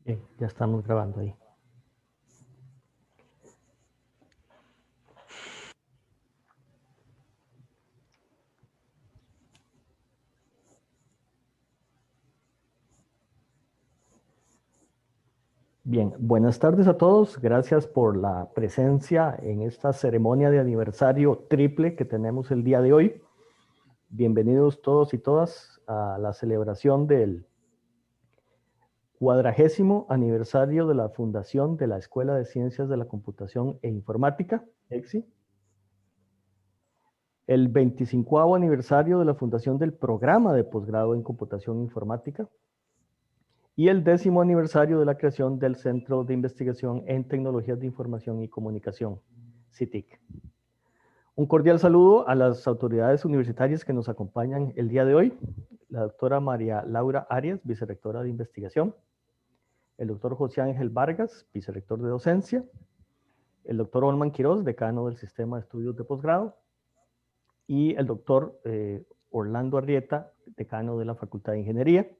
Bien, ya estamos grabando ahí. Bien, buenas tardes a todos. Gracias por la presencia en esta ceremonia de aniversario triple que tenemos el día de hoy. Bienvenidos todos y todas a la celebración del 40º aniversario de la fundación de la Escuela de Ciencias de la Computación e Informática, ECSI. El 25º aniversario de la fundación del programa de posgrado en Computación e Informática. Y el 10º aniversario de la creación del Centro de Investigación en Tecnologías de Información y Comunicación, CITIC. Un cordial saludo a las autoridades universitarias que nos acompañan el día de hoy, la doctora María Laura Arias, vicerrectora de investigación, el doctor José Ángel Vargas, vicerrector de docencia, el doctor Olman Quiroz, decano del Sistema de Estudios de Posgrado, y el doctor Orlando Arrieta, decano de la Facultad de Ingeniería.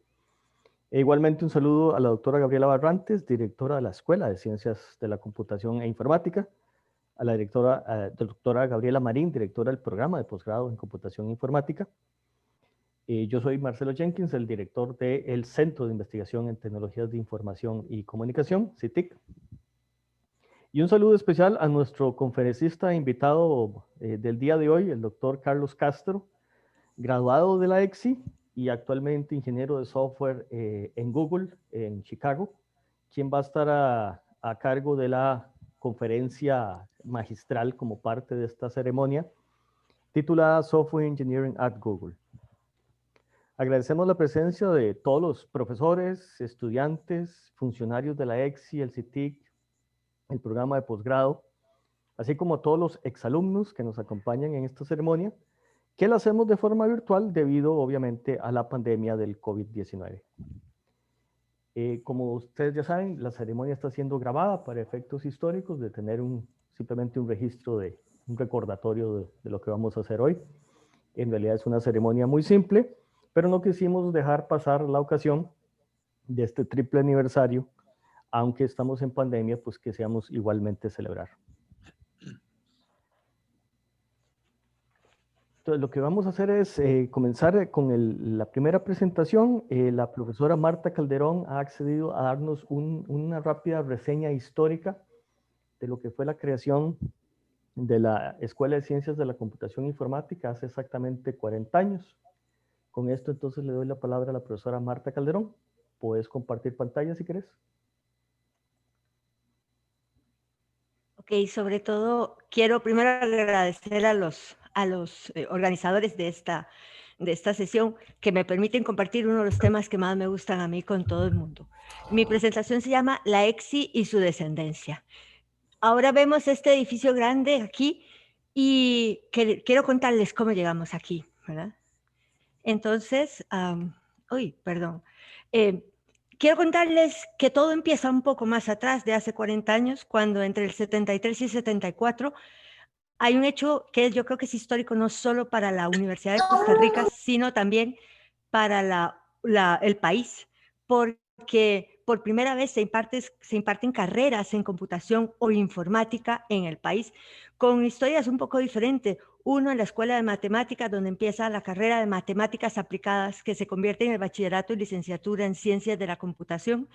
E igualmente un saludo a la doctora Gabriela Barrantes, directora de la Escuela de Ciencias de la Computación e Informática, a la doctora Gabriela Marín, directora del programa de posgrado en Computación e Informática. Yo soy Marcelo Jenkins, el director del Centro de Investigación en Tecnologías de Información y Comunicación, CITIC. Y un saludo especial a nuestro conferencista invitado del día de hoy, el doctor Carlos Castro, graduado de la ECSI y actualmente ingeniero de software en Google, en Chicago, quien va a estar a cargo de la conferencia magistral como parte de esta ceremonia, titulada Software Engineering at Google. Agradecemos la presencia de todos los profesores, estudiantes, funcionarios de la ECSI, el CITIC, el programa de posgrado, así como todos los exalumnos que nos acompañan en esta ceremonia, que la hacemos de forma virtual debido obviamente a la pandemia del COVID-19. Como ustedes ya saben, la ceremonia está siendo grabada para efectos históricos, de tener simplemente un registro, un recordatorio de lo que vamos a hacer hoy. En realidad es una ceremonia muy simple, pero no quisimos dejar pasar la ocasión de este triple aniversario, aunque estamos en pandemia, pues que seamos igualmente celebrar. Entonces, lo que vamos a hacer es comenzar con la primera presentación. La profesora Marta Calderón ha accedido a darnos una rápida reseña histórica de lo que fue la creación de la Escuela de Ciencias de la Computación Informática hace exactamente 40 años. Con esto, entonces, le doy la palabra a la profesora Marta Calderón. Puedes compartir pantalla si querés. Ok, sobre todo quiero primero agradecer a los organizadores de esta sesión que me permiten compartir uno de los temas que más me gustan a mí con todo el mundo. Mi presentación se llama La ECSI y su descendencia. Ahora vemos este edificio grande aquí y quiero contarles cómo llegamos aquí, ¿verdad? Entonces, perdón. Quiero contarles que todo empieza un poco más atrás, de hace 40 años, cuando entre el 73 y 74 hay un hecho que yo creo que es histórico no solo para la Universidad de Costa Rica, sino también para el país, porque por primera vez se imparten carreras en computación o informática en el país, con historias un poco diferentes. Uno en la Escuela de Matemáticas, donde empieza la carrera de Matemáticas Aplicadas, que se convierte en el bachillerato y licenciatura en Ciencias de la Computación,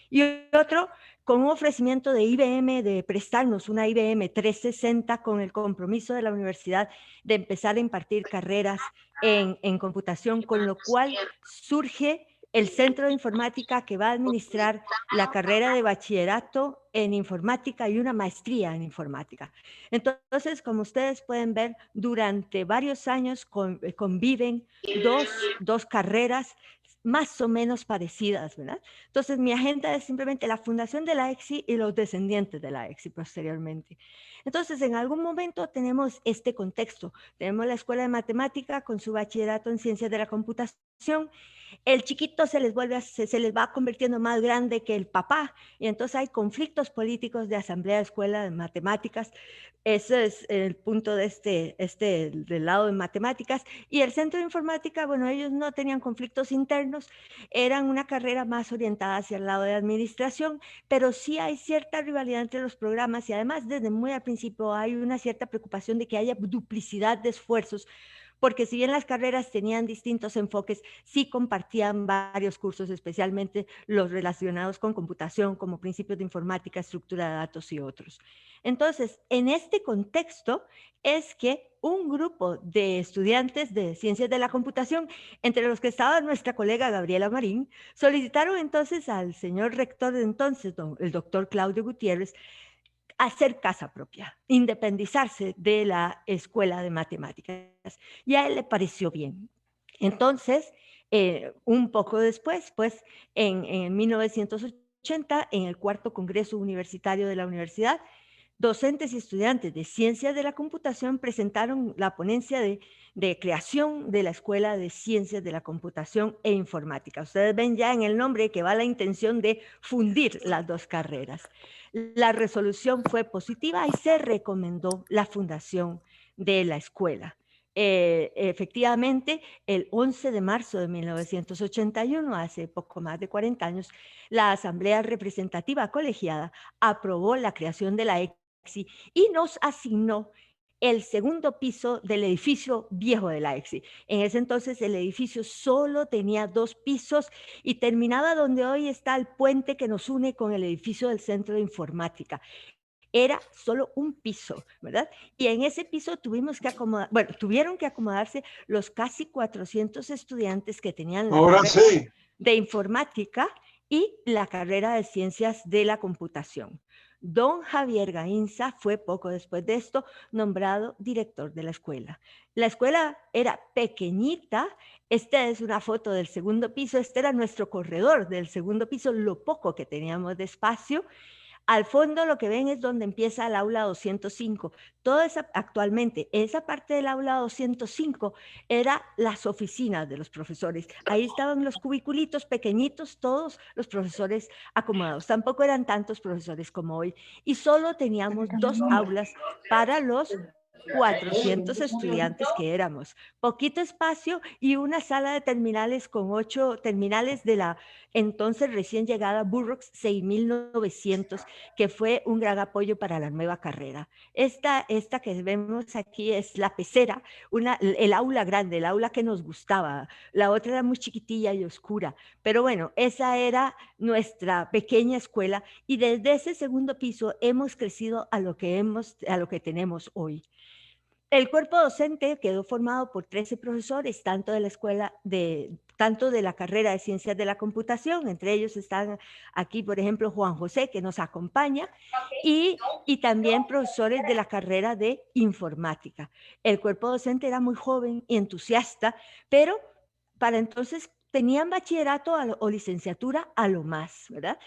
y otro con un ofrecimiento de IBM de prestarnos una IBM 360 con el compromiso de la universidad de empezar a impartir carreras en computación, con lo cual surge el Centro de Informática, que va a administrar la carrera de bachillerato en informática y una maestría en informática. Entonces, como ustedes pueden ver, durante varios años conviven dos carreras más o menos parecidas, ¿verdad? Entonces, mi agenda es simplemente la fundación de la ECSI y los descendientes de la ECSI posteriormente. Entonces, en algún momento tenemos este contexto. Tenemos la Escuela de Matemática con su bachillerato en Ciencias de la Computación, el chiquito se les va convirtiendo más grande que el papá, y entonces hay conflictos políticos de asamblea de escuela de matemáticas. Ese es el punto de del lado de matemáticas. Y el centro de informática, bueno, ellos no tenían conflictos internos, eran una carrera más orientada hacia el lado de administración, pero sí hay cierta rivalidad entre los programas, y además desde muy al principio hay una cierta preocupación de que haya duplicidad de esfuerzos, porque si bien las carreras tenían distintos enfoques, sí compartían varios cursos, especialmente los relacionados con computación, como principios de informática, estructura de datos y otros. Entonces, en este contexto es que un grupo de estudiantes de ciencias de la computación, entre los que estaba nuestra colega Gabriela Marín, solicitaron entonces al señor rector de entonces, el doctor Claudio Gutiérrez, hacer casa propia, independizarse de la escuela de matemáticas. Y a él le pareció bien. Entonces, un poco después, pues en 1980, en el cuarto Congreso Universitario de la Universidad, docentes y estudiantes de Ciencias de la Computación presentaron la ponencia de creación de la Escuela de Ciencias de la Computación e Informática. Ustedes ven ya en el nombre que va la intención de fundir las dos carreras. La resolución fue positiva y se recomendó la fundación de la escuela. Efectivamente, el 11 de marzo de 1981, hace poco más de 40 años, la Asamblea Representativa Colegiada aprobó la creación de la EXI y nos asignó el segundo piso del edificio viejo de la EXI. En ese entonces el edificio solo tenía 2 pisos y terminaba donde hoy está el puente que nos une con el edificio del Centro de Informática. Era solo un piso, ¿verdad? Y en ese piso tuvieron que acomodarse los casi 400 estudiantes que tenían la carrera de informática y la carrera de ciencias de la computación. Don Javier Gainza fue poco después de esto nombrado director de la escuela. La escuela era pequeñita. Esta es una foto del segundo piso. Este era nuestro corredor del segundo piso, lo poco que teníamos de espacio. Al fondo lo que ven es donde empieza el aula 205. Actualmente, esa parte del aula 205 era las oficinas de los profesores. Ahí estaban los cubiculitos pequeñitos, todos los profesores acomodados. Tampoco eran tantos profesores como hoy. Y solo teníamos 2 aulas para los 400 estudiantes que éramos. Poquito espacio y una sala de terminales con 8 terminales de la entonces recién llegada Burroughs 6900, que fue un gran apoyo para la nueva carrera. Esta que vemos aquí es la pecera, el aula grande, el aula que nos gustaba. La otra era muy chiquitilla y oscura, pero bueno, esa era nuestra pequeña escuela, y desde ese segundo piso hemos crecido a lo que tenemos hoy. El cuerpo docente quedó formado por 13 profesores, tanto de la carrera de Ciencias de la Computación. Entre ellos están aquí, por ejemplo, Juan José, que nos acompaña, y también profesores de la carrera de Informática. El cuerpo docente era muy joven y entusiasta, pero para entonces tenían bachillerato o licenciatura a lo más, ¿verdad?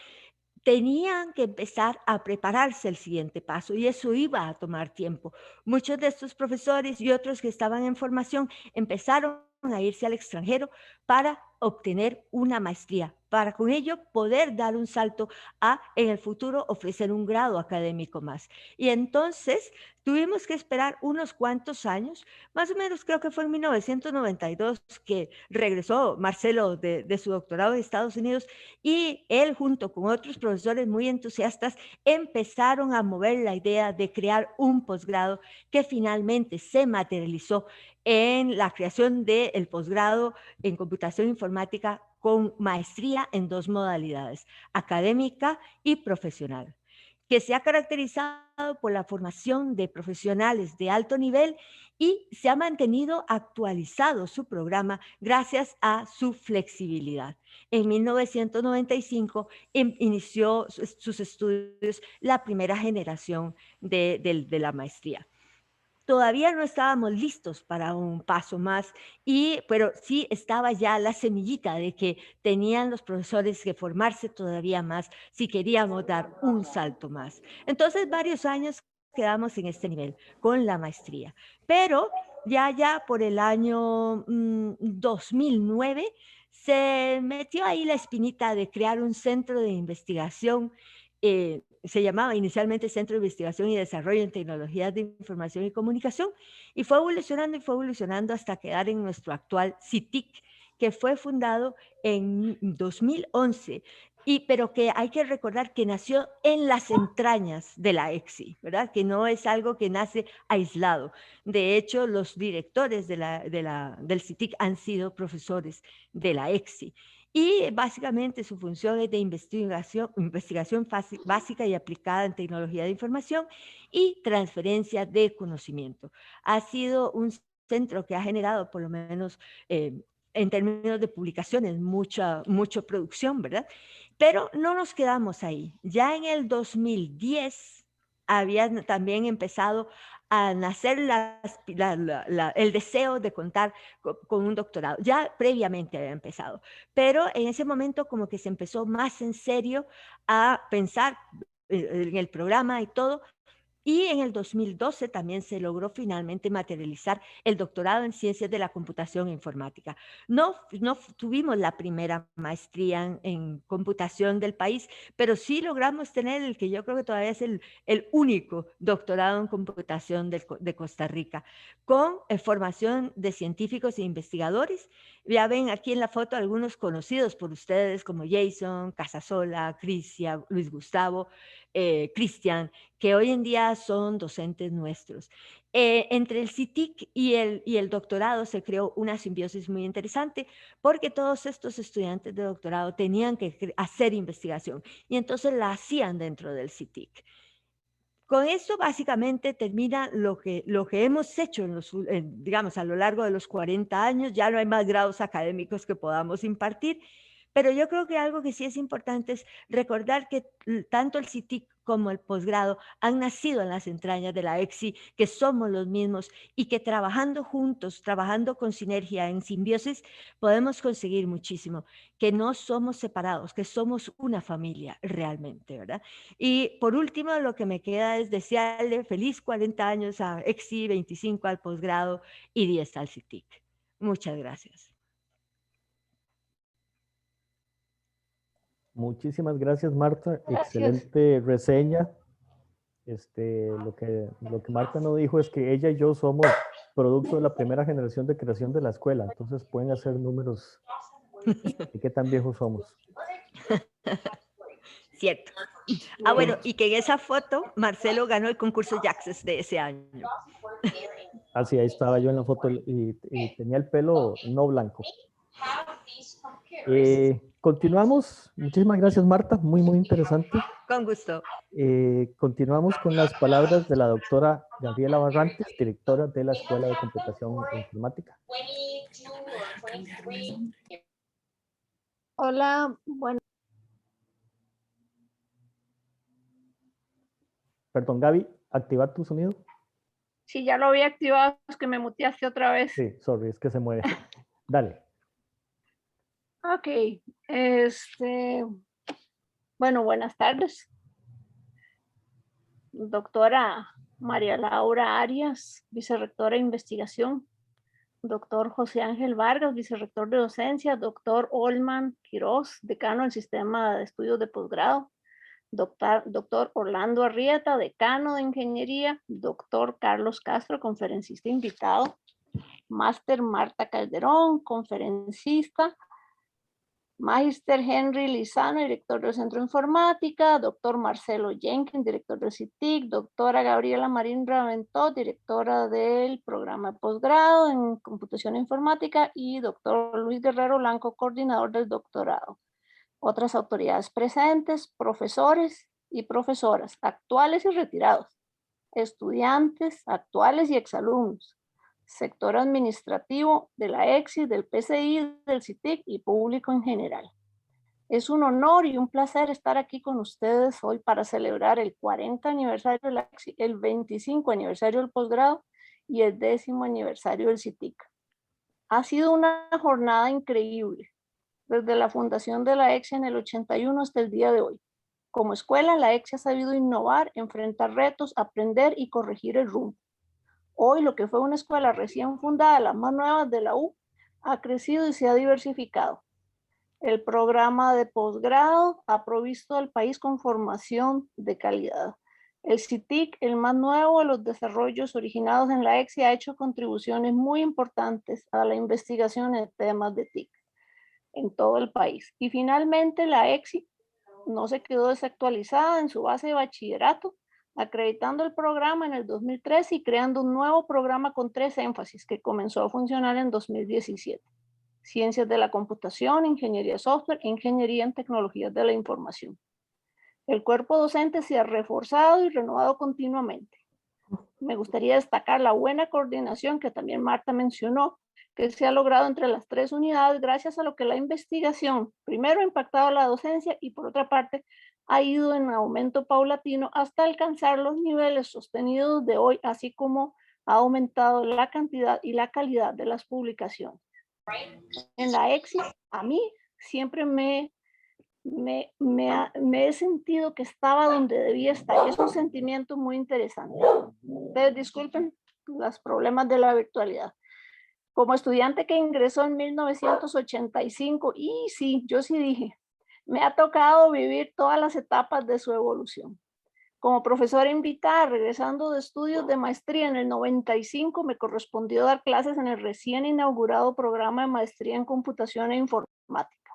Tenían que empezar a prepararse el siguiente paso, y eso iba a tomar tiempo. Muchos de estos profesores y otros que estaban en formación empezaron a irse al extranjero para obtener una maestría, para con ello poder dar un salto a, en el futuro, ofrecer un grado académico más. Y entonces tuvimos que esperar unos cuantos años, más o menos creo que fue en 1992 que regresó Marcelo de su doctorado de Estados Unidos, y él junto con otros profesores muy entusiastas empezaron a mover la idea de crear un posgrado que finalmente se materializó en la creación del posgrado en computación informática con maestría en 2 modalidades, académica y profesional, que se ha caracterizado por la formación de profesionales de alto nivel y se ha mantenido actualizado su programa gracias a su flexibilidad. En 1995 inició sus estudios la primera generación de la maestría. Todavía no estábamos listos para un paso más, pero sí estaba ya la semillita de que tenían los profesores que formarse todavía más si queríamos dar un salto más. Entonces, varios años quedamos en este nivel con la maestría, pero ya por el año 2009 se metió ahí la espinita de crear un centro de investigación. Se llamaba inicialmente Centro de Investigación y Desarrollo en Tecnologías de Información y Comunicación, y fue evolucionando hasta quedar en nuestro actual CITIC, que fue fundado en 2011. Pero que hay que recordar que nació en las entrañas de la EXI, ¿verdad? Que no es algo que nace aislado. De hecho, los directores del CITIC han sido profesores de la EXI. Y básicamente su función es de investigación básica y aplicada en tecnología de información y transferencia de conocimiento. Ha sido un centro que ha generado, por lo menos en términos de publicaciones, mucha producción, ¿verdad? Pero no nos quedamos ahí. Ya en el 2010 habían también empezado a nacer el deseo de contar con un doctorado. Ya previamente había empezado, pero en ese momento como que se empezó más en serio a pensar en el programa y todo. Y en el 2012 también se logró finalmente materializar el doctorado en Ciencias de la Computación e Informática. No tuvimos la primera maestría en computación del país, pero sí logramos tener el que yo creo que todavía es el único doctorado en computación de Costa Rica, con formación de científicos e investigadores. Ya ven aquí en la foto algunos conocidos por ustedes como Jason, Casasola, Cristian, Luis Gustavo, Cristian, que hoy en día son docentes nuestros. Entre el CITIC y el doctorado se creó una simbiosis muy interesante, porque todos estos estudiantes de doctorado tenían que hacer investigación y entonces la hacían dentro del CITIC. Con esto básicamente termina lo que hemos hecho digamos, a lo largo de los 40 años. Ya no hay más grados académicos que podamos impartir, pero yo creo que algo que sí es importante es recordar que tanto el CITIC como el posgrado han nacido en las entrañas de la EXI, que somos los mismos y que trabajando juntos, trabajando con sinergia, en simbiosis, podemos conseguir muchísimo, que no somos separados, que somos una familia realmente, ¿verdad? Y por último, lo que me queda es desearle feliz 40 años a EXI, 25 al posgrado y 10 al CITIC. Muchas gracias. Muchísimas gracias, Marta. Gracias. Excelente reseña. Lo que Marta no dijo es que ella y yo somos producto de la primera generación de creación de la escuela, entonces pueden hacer números de qué tan viejos somos. Cierto. Bueno, y que en esa foto Marcelo ganó el concurso Jaxes de ese año. Así, ahí estaba yo en la foto y tenía el pelo no blanco. Continuamos. Muchísimas gracias, Marta. Muy, muy interesante. Con gusto. Continuamos con las palabras de la doctora Gabriela Barrantes, directora de la Escuela de Computación e Informática. Hola, bueno. Perdón, Gaby, activa tu sonido. Sí, ya lo había activado, es que me muteaste otra vez. Sí, sorry, es que se mueve. Dale. Ok, bueno, buenas tardes. Doctora María Laura Arias, vicerrectora de investigación. Doctor José Ángel Vargas, vicerrector de docencia. Doctor Olman Quiroz, decano del sistema de estudios de posgrado. Doctor Orlando Arrieta, decano de ingeniería. Doctor Carlos Castro, conferencista invitado. Máster Marta Calderón, conferencista. Magister Henry Lizano, director del Centro de Informática. Doctor Marcelo Jenkins, director del CITIC. Doctora Gabriela Marín Raventó, directora del programa de posgrado en computación e informática. Y doctor Luis Guerrero Blanco, coordinador del doctorado. Otras autoridades presentes, profesores y profesoras, actuales y retirados, estudiantes actuales y exalumnos, sector administrativo de la EXI, del PCI, del CITIC y público en general. Es un honor y un placer estar aquí con ustedes hoy para celebrar el 40 aniversario de la EXI, el 25 aniversario del posgrado y el 10º aniversario del CITIC. Ha sido una jornada increíble, desde la fundación de la EXI en el 81 hasta el día de hoy. Como escuela, la EXI ha sabido innovar, enfrentar retos, aprender y corregir el rumbo. Hoy lo que fue una escuela recién fundada, la más nueva de la U, ha crecido y se ha diversificado. El programa de posgrado ha provisto al país con formación de calidad. El CITIC, el más nuevo de los desarrollos originados en la EXI, ha hecho contribuciones muy importantes a la investigación en temas de TIC en todo el país. Y finalmente la EXI no se quedó desactualizada en su base de bachillerato, acreditando el programa en el 2013 y creando un nuevo programa con 3 énfasis que comenzó a funcionar en 2017. Ciencias de la computación, ingeniería de software e ingeniería en tecnologías de la información. El cuerpo docente se ha reforzado y renovado continuamente. Me gustaría destacar la buena coordinación que también Marta mencionó, que se ha logrado entre las 3 unidades gracias a lo que la investigación primero ha impactado a la docencia y por otra parte ha ido en aumento paulatino hasta alcanzar los niveles sostenidos de hoy, así como ha aumentado la cantidad y la calidad de las publicaciones. En la EXI, a mí siempre me he sentido que estaba donde debía estar. Es un sentimiento muy interesante. Ustedes disculpen los problemas de la virtualidad. Como estudiante que ingresó en 1985, y sí, yo sí dije, me ha tocado vivir todas las etapas de su evolución. Como profesora invitada, regresando de estudios de maestría en el 95, me correspondió dar clases en el recién inaugurado programa de maestría en computación e informática.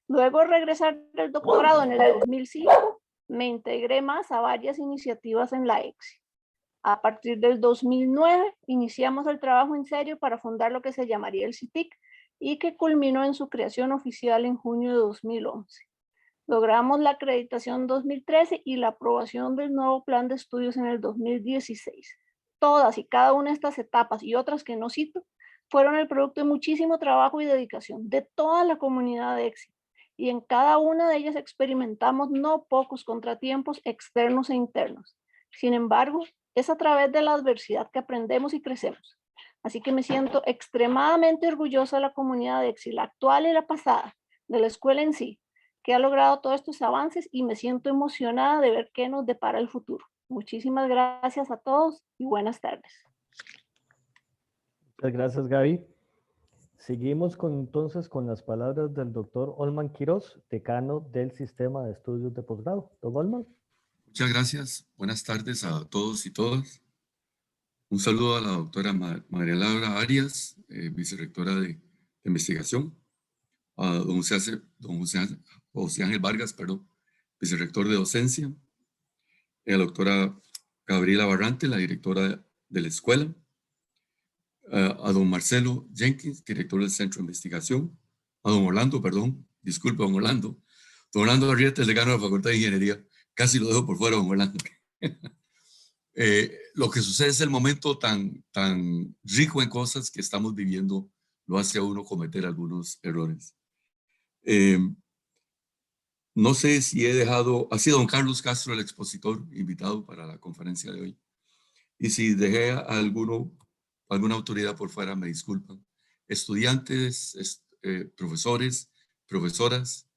Luego de regresar del doctorado en el 2005, me integré más a varias iniciativas en la EXI. A partir del 2009, iniciamos el trabajo en serio para fundar lo que se llamaría el CITIC y que culminó en su creación oficial en junio de 2011. Logramos la acreditación en 2013 y la aprobación del nuevo plan de estudios en el 2016. Todas y cada una de estas etapas y otras que no cito fueron el producto de muchísimo trabajo y dedicación de toda la comunidad de EXI. Y en cada una de ellas experimentamos no pocos contratiempos externos e internos. Sin embargo, es a través de la adversidad que aprendemos y crecemos. Así que me siento extremadamente orgullosa de la comunidad de EXI, la actual y la pasada, de la escuela en sí, que ha logrado todos estos avances y me siento emocionada de ver qué nos depara el futuro. Muchísimas gracias a todos y buenas tardes. Muchas gracias, Gaby. Seguimos entonces con las palabras del doctor Olman Quiroz, decano del Sistema de Estudios de Posgrado. Don Olman. Muchas gracias. Buenas tardes a todos y todas. Un saludo a la doctora María Laura Arias, vicerrectora de investigación, a don José Ángel Vargas, vicerrector de docencia, a la doctora Gabriela Barrante, la directora de la escuela, a don Marcelo Jenkins, director del Centro de Investigación, a don Orlando, don Orlando Arrieta, el decano de la Facultad de Ingeniería, casi lo dejo por fuera, don Orlando. Lo que sucede es el momento tan rico en cosas que estamos viviendo, lo hace a uno cometer algunos errores. No sé si ha sido don Carlos Castro el expositor invitado para la conferencia de hoy. Y si dejé a alguna autoridad por fuera, me disculpan. Estudiantes, profesores, profesoras,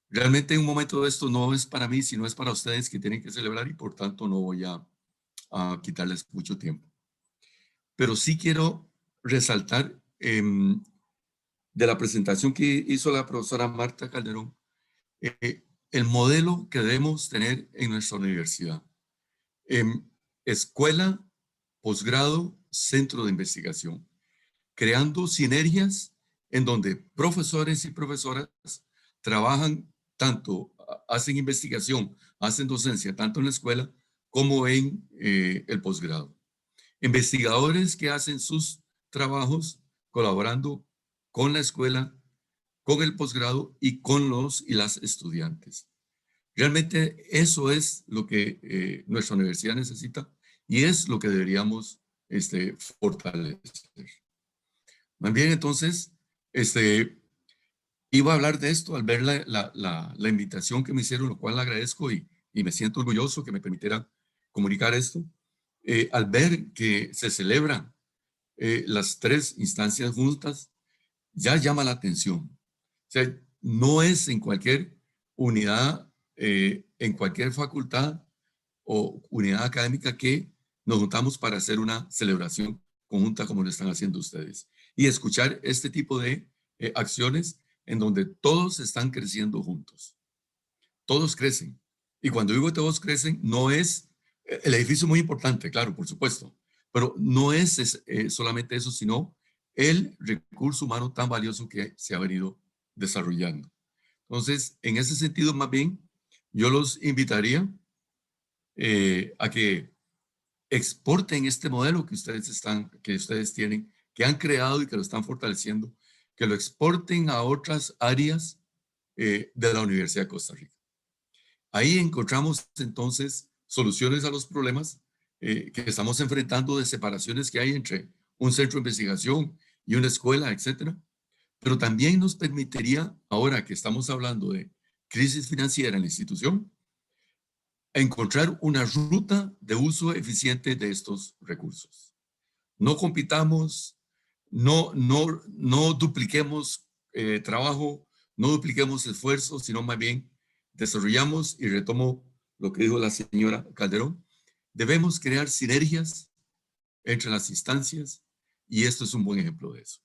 realmente un momento de esto no es para mí, sino es para ustedes que tienen que celebrar y por tanto no voy a quitarles mucho tiempo. Pero sí quiero resaltar de la presentación que hizo la profesora Marta Calderón, el modelo que debemos tener en nuestra universidad. Escuela, posgrado, centro de investigación, creando sinergias en donde profesores y profesoras trabajan tanto, hacen investigación, hacen docencia, tanto en la escuela como en el posgrado. Investigadores que hacen sus trabajos colaborando con la escuela, con el posgrado y con los y las estudiantes. Realmente eso es lo que nuestra universidad necesita y es lo que deberíamos fortalecer. Más bien, entonces, iba a hablar de esto al ver la invitación que me hicieron, lo cual agradezco y me siento orgulloso que me permitiera comunicar esto. Al ver que se celebran las 3 instancias juntas, ya llama la atención. O sea, no es en cualquier unidad, en cualquier facultad o unidad académica que nos juntamos para hacer una celebración conjunta como lo están haciendo ustedes y escuchar este tipo de acciones en donde todos están creciendo juntos. Todos crecen. Y cuando digo todos crecen, no es el edificio muy importante, claro, por supuesto, pero no es solamente eso, sino el recurso humano tan valioso que se ha venido desarrollando. Entonces, en ese sentido, más bien, yo los invitaría a que exporten este modelo que ustedes tienen, que han creado y que lo están fortaleciendo, que lo exporten a otras áreas de la Universidad de Costa Rica. Ahí encontramos entonces soluciones a los problemas que estamos enfrentando de separaciones que hay entre un centro de investigación y una escuela, etcétera. Pero también nos permitiría, ahora que estamos hablando de crisis financiera en la institución, encontrar una ruta de uso eficiente de estos recursos. No compitamos, no dupliquemos trabajo, no dupliquemos esfuerzos, sino más bien desarrollamos, y retomo lo que dijo la señora Calderón, debemos crear sinergias entre las instancias y esto es un buen ejemplo de eso.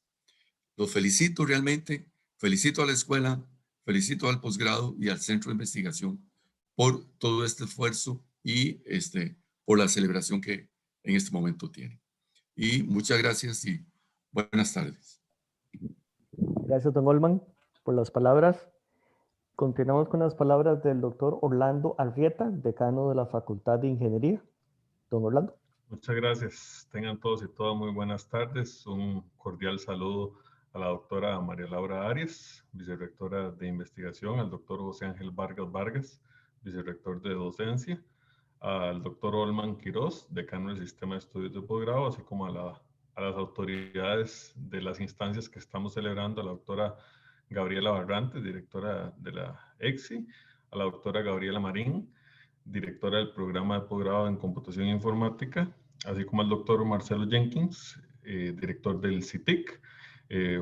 Los felicito realmente, felicito a la escuela, felicito al posgrado y al centro de investigación por todo este esfuerzo y por la celebración que en este momento tienen. Y muchas gracias y buenas tardes. Gracias, don Olman, por las palabras. Continuamos con las palabras del doctor Orlando Arrieta, decano de la Facultad de Ingeniería. Don Orlando. Muchas gracias. Tengan todos y todas muy buenas tardes. Un cordial saludo a la doctora María Laura Arias, vicerrectora de investigación, al doctor José Ángel Vargas Vargas, vicerrector de docencia, al doctor Olman Quirós, decano del Sistema de Estudios de Posgrado, así como a las autoridades de las instancias que estamos celebrando, a la doctora Gabriela Barrantes, directora de la EXI, a la doctora Gabriela Marín, directora del programa de posgrado en computación e informática, así como al doctor Marcelo Jenkins, director del CITIC.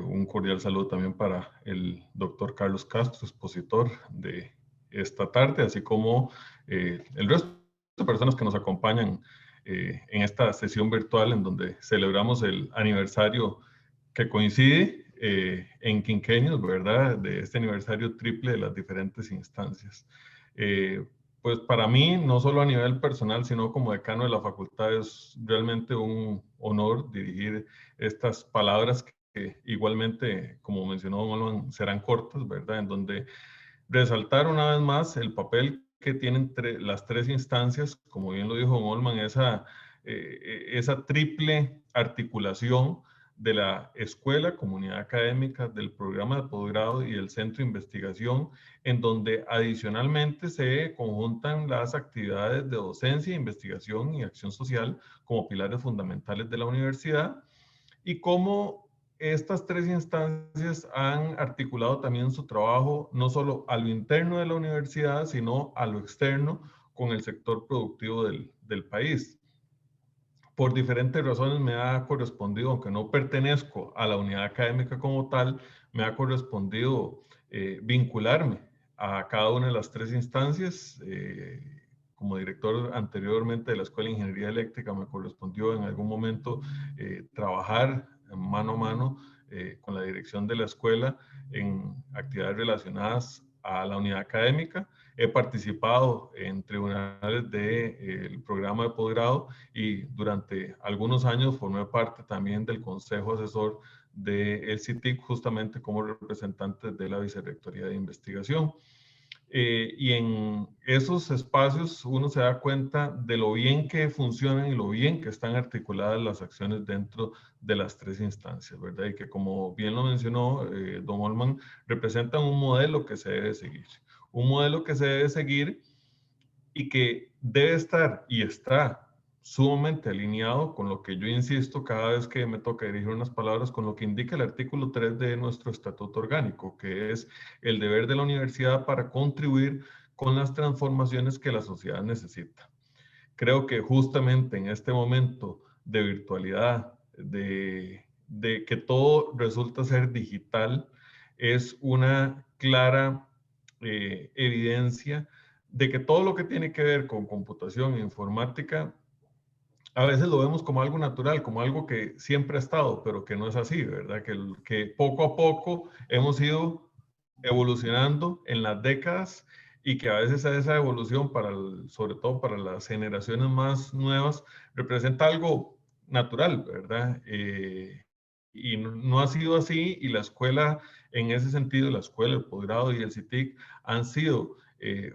Un cordial saludo también para el doctor Carlos Castro, expositor de esta tarde, así como el resto de personas que nos acompañan en esta sesión virtual en donde celebramos el aniversario que coincide en quinquenios, ¿verdad? De este aniversario triple de las diferentes instancias. Pues para mí, no solo a nivel personal, sino como decano de la facultad, es realmente un honor dirigir estas palabras que igualmente, como mencionó Don Olman, serán cortas, ¿verdad? En donde resaltar una vez más el papel que tienen las tres instancias, como bien lo dijo Don Olman, esa triple articulación de la escuela, comunidad académica, del programa de posgrado y el centro de investigación, en donde adicionalmente se conjuntan las actividades de docencia, investigación y acción social como pilares fundamentales de la universidad, y cómo estas tres instancias han articulado también su trabajo no solo a lo interno de la universidad, sino a lo externo con el sector productivo del país. Por diferentes razones me ha correspondido, aunque no pertenezco a la unidad académica como tal, me ha correspondido vincularme a cada una de las tres instancias. Como director anteriormente de la Escuela de Ingeniería Eléctrica, me correspondió en algún momento trabajar mano a mano con la dirección de la escuela en actividades relacionadas a la unidad académica. He participado en tribunales del programa de posgrado y durante algunos años formé parte también del consejo asesor del CITIC, justamente como representante de la Vicerrectoría de Investigación. Y en esos espacios uno se da cuenta de lo bien que funcionan y lo bien que están articuladas las acciones dentro de las tres instancias, ¿verdad? Y que, como bien lo mencionó don Olman, representan un modelo que se debe seguir. Un modelo que se debe seguir y que debe estar y está sumamente alineado con lo que yo insisto cada vez que me toca dirigir unas palabras, con lo que indica el artículo 3 de nuestro estatuto orgánico, que es el deber de la universidad para contribuir con las transformaciones que la sociedad necesita. Creo que justamente en este momento de virtualidad, de que todo resulta ser digital, es una clara evidencia de que todo lo que tiene que ver con computación e informática a veces lo vemos como algo natural, como algo que siempre ha estado, pero que no es así, ¿verdad? Que poco a poco hemos ido evolucionando en las décadas y que a veces esa evolución, sobre todo para las generaciones más nuevas, representa algo natural, ¿verdad? Y no ha sido así, y la escuela, en ese sentido, la escuela, el posgrado y el CITIC han sido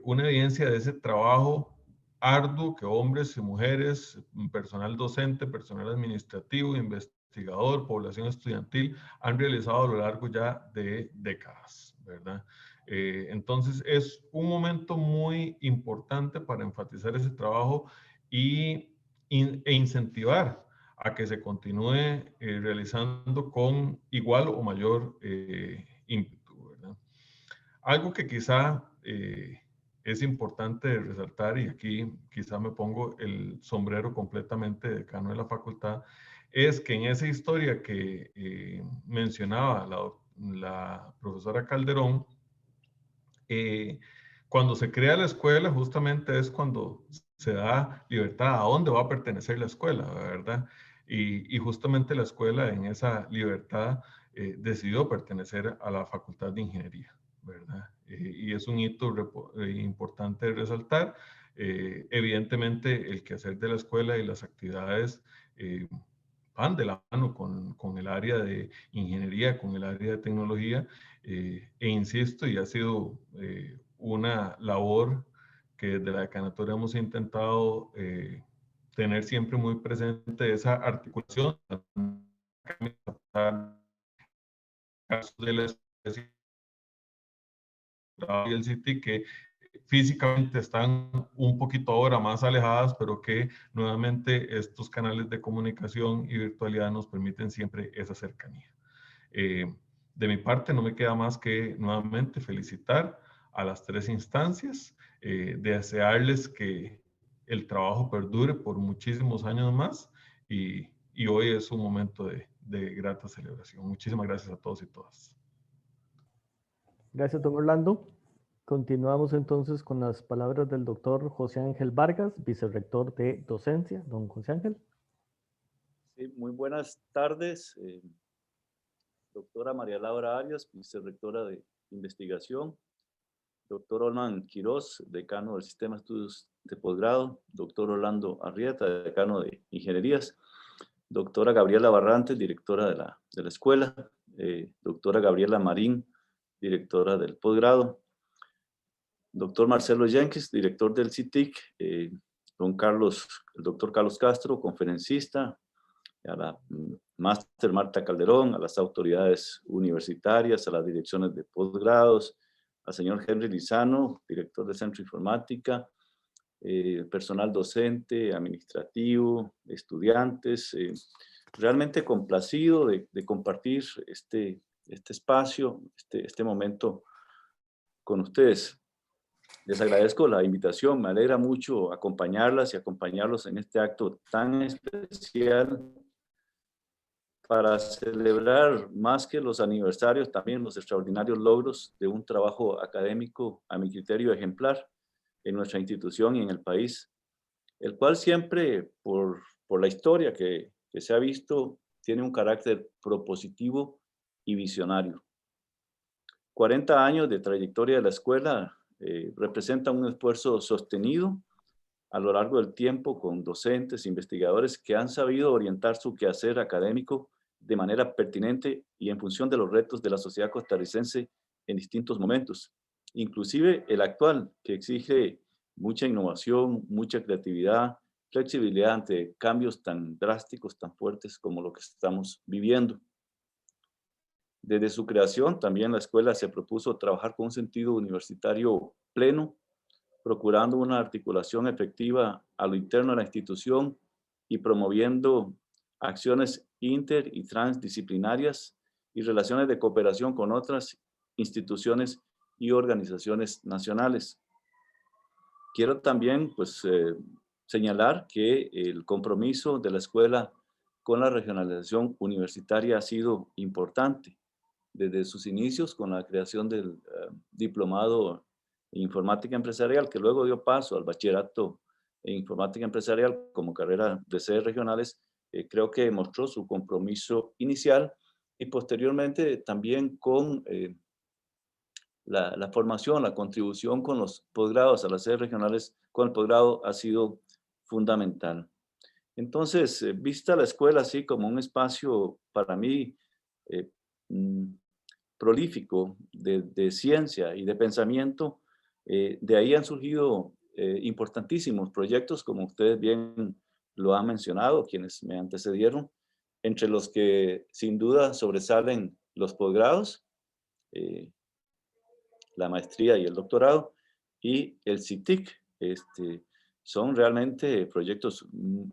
una evidencia de ese trabajo arduo que hombres y mujeres, personal docente, personal administrativo, investigador, población estudiantil han realizado a lo largo ya de décadas, ¿verdad? Entonces es un momento muy importante para enfatizar ese trabajo e incentivar a que se continúe realizando con igual o mayor ímpetu, ¿verdad? Algo que quizá es importante resaltar, y aquí quizá me pongo el sombrero completamente de decano de la facultad, es que en esa historia que mencionaba la profesora Calderón, cuando se crea la escuela justamente es cuando se da libertad a dónde va a pertenecer la escuela, ¿verdad? Y justamente la escuela en esa libertad decidió pertenecer a la Facultad de Ingeniería, ¿verdad? Y es un hito importante de resaltar. Evidentemente el quehacer de la escuela y las actividades van de la mano con el área de ingeniería, con el área de tecnología, e insisto, y ha sido una labor que desde la decanatura hemos intentado tener siempre muy presente esa articulación casos de la especie y el City que físicamente están un poquito ahora más alejadas, pero que nuevamente estos canales de comunicación y virtualidad nos permiten siempre esa cercanía. De mi parte, no me queda más que nuevamente felicitar a las tres instancias, desearles que el trabajo perdure por muchísimos años más y hoy es un momento de grata celebración. Muchísimas gracias a todos y todas. Gracias, don Orlando. Continuamos entonces con las palabras del doctor José Ángel Vargas, vicerrector de docencia. Don José Ángel. Sí, muy buenas tardes, doctora María Laura Arias, vicerrectora de investigación, doctor Olman Quirós, decano del Sistema de Estudios de Posgrado, doctor Orlando Arrieta, decano de Ingenierías, doctora Gabriela Barrantes, directora de la escuela, doctora Gabriela Marín, directora del posgrado, doctor Marcelo Jenkins, director del CITIC, el doctor Carlos Castro, conferencista, a la máster Marta Calderón, a las autoridades universitarias, a las direcciones de posgrados, al señor Henry Lizano, director del Centro de Informática, personal docente, administrativo, estudiantes, realmente complacido de compartir este espacio, este momento con ustedes. Les agradezco la invitación, me alegra mucho acompañarlas y acompañarlos en este acto tan especial para celebrar más que los aniversarios, también los extraordinarios logros de un trabajo académico, a mi criterio, ejemplar en nuestra institución y en el país, el cual siempre, por la historia que se ha visto, tiene un carácter propositivo y visionario. 40 años de trayectoria de la escuela representan un esfuerzo sostenido a lo largo del tiempo con docentes, investigadores que han sabido orientar su quehacer académico de manera pertinente y en función de los retos de la sociedad costarricense en distintos momentos, inclusive el actual, que exige mucha innovación, mucha creatividad, flexibilidad ante cambios tan drásticos, tan fuertes como lo que estamos viviendo. Desde su creación, también la escuela se propuso trabajar con un sentido universitario pleno, procurando una articulación efectiva a lo interno de la institución y promoviendo acciones inter y transdisciplinarias y relaciones de cooperación con otras instituciones y organizaciones nacionales. Quiero también señalar que el compromiso de la escuela con la regionalización universitaria ha sido importante desde sus inicios con la creación del diplomado en informática empresarial, que luego dio paso al bachillerato en informática empresarial como carrera de sedes regionales, creo que demostró su compromiso inicial y posteriormente también con la formación, la contribución con los posgrados a las sedes regionales, con el posgrado ha sido fundamental. Entonces, vista la escuela así como un espacio para mí prolífico de ciencia y de pensamiento, de ahí han surgido importantísimos proyectos, como ustedes bien lo han mencionado, quienes me antecedieron, entre los que sin duda sobresalen los posgrados, la maestría y el doctorado, y el CITIC. Son realmente proyectos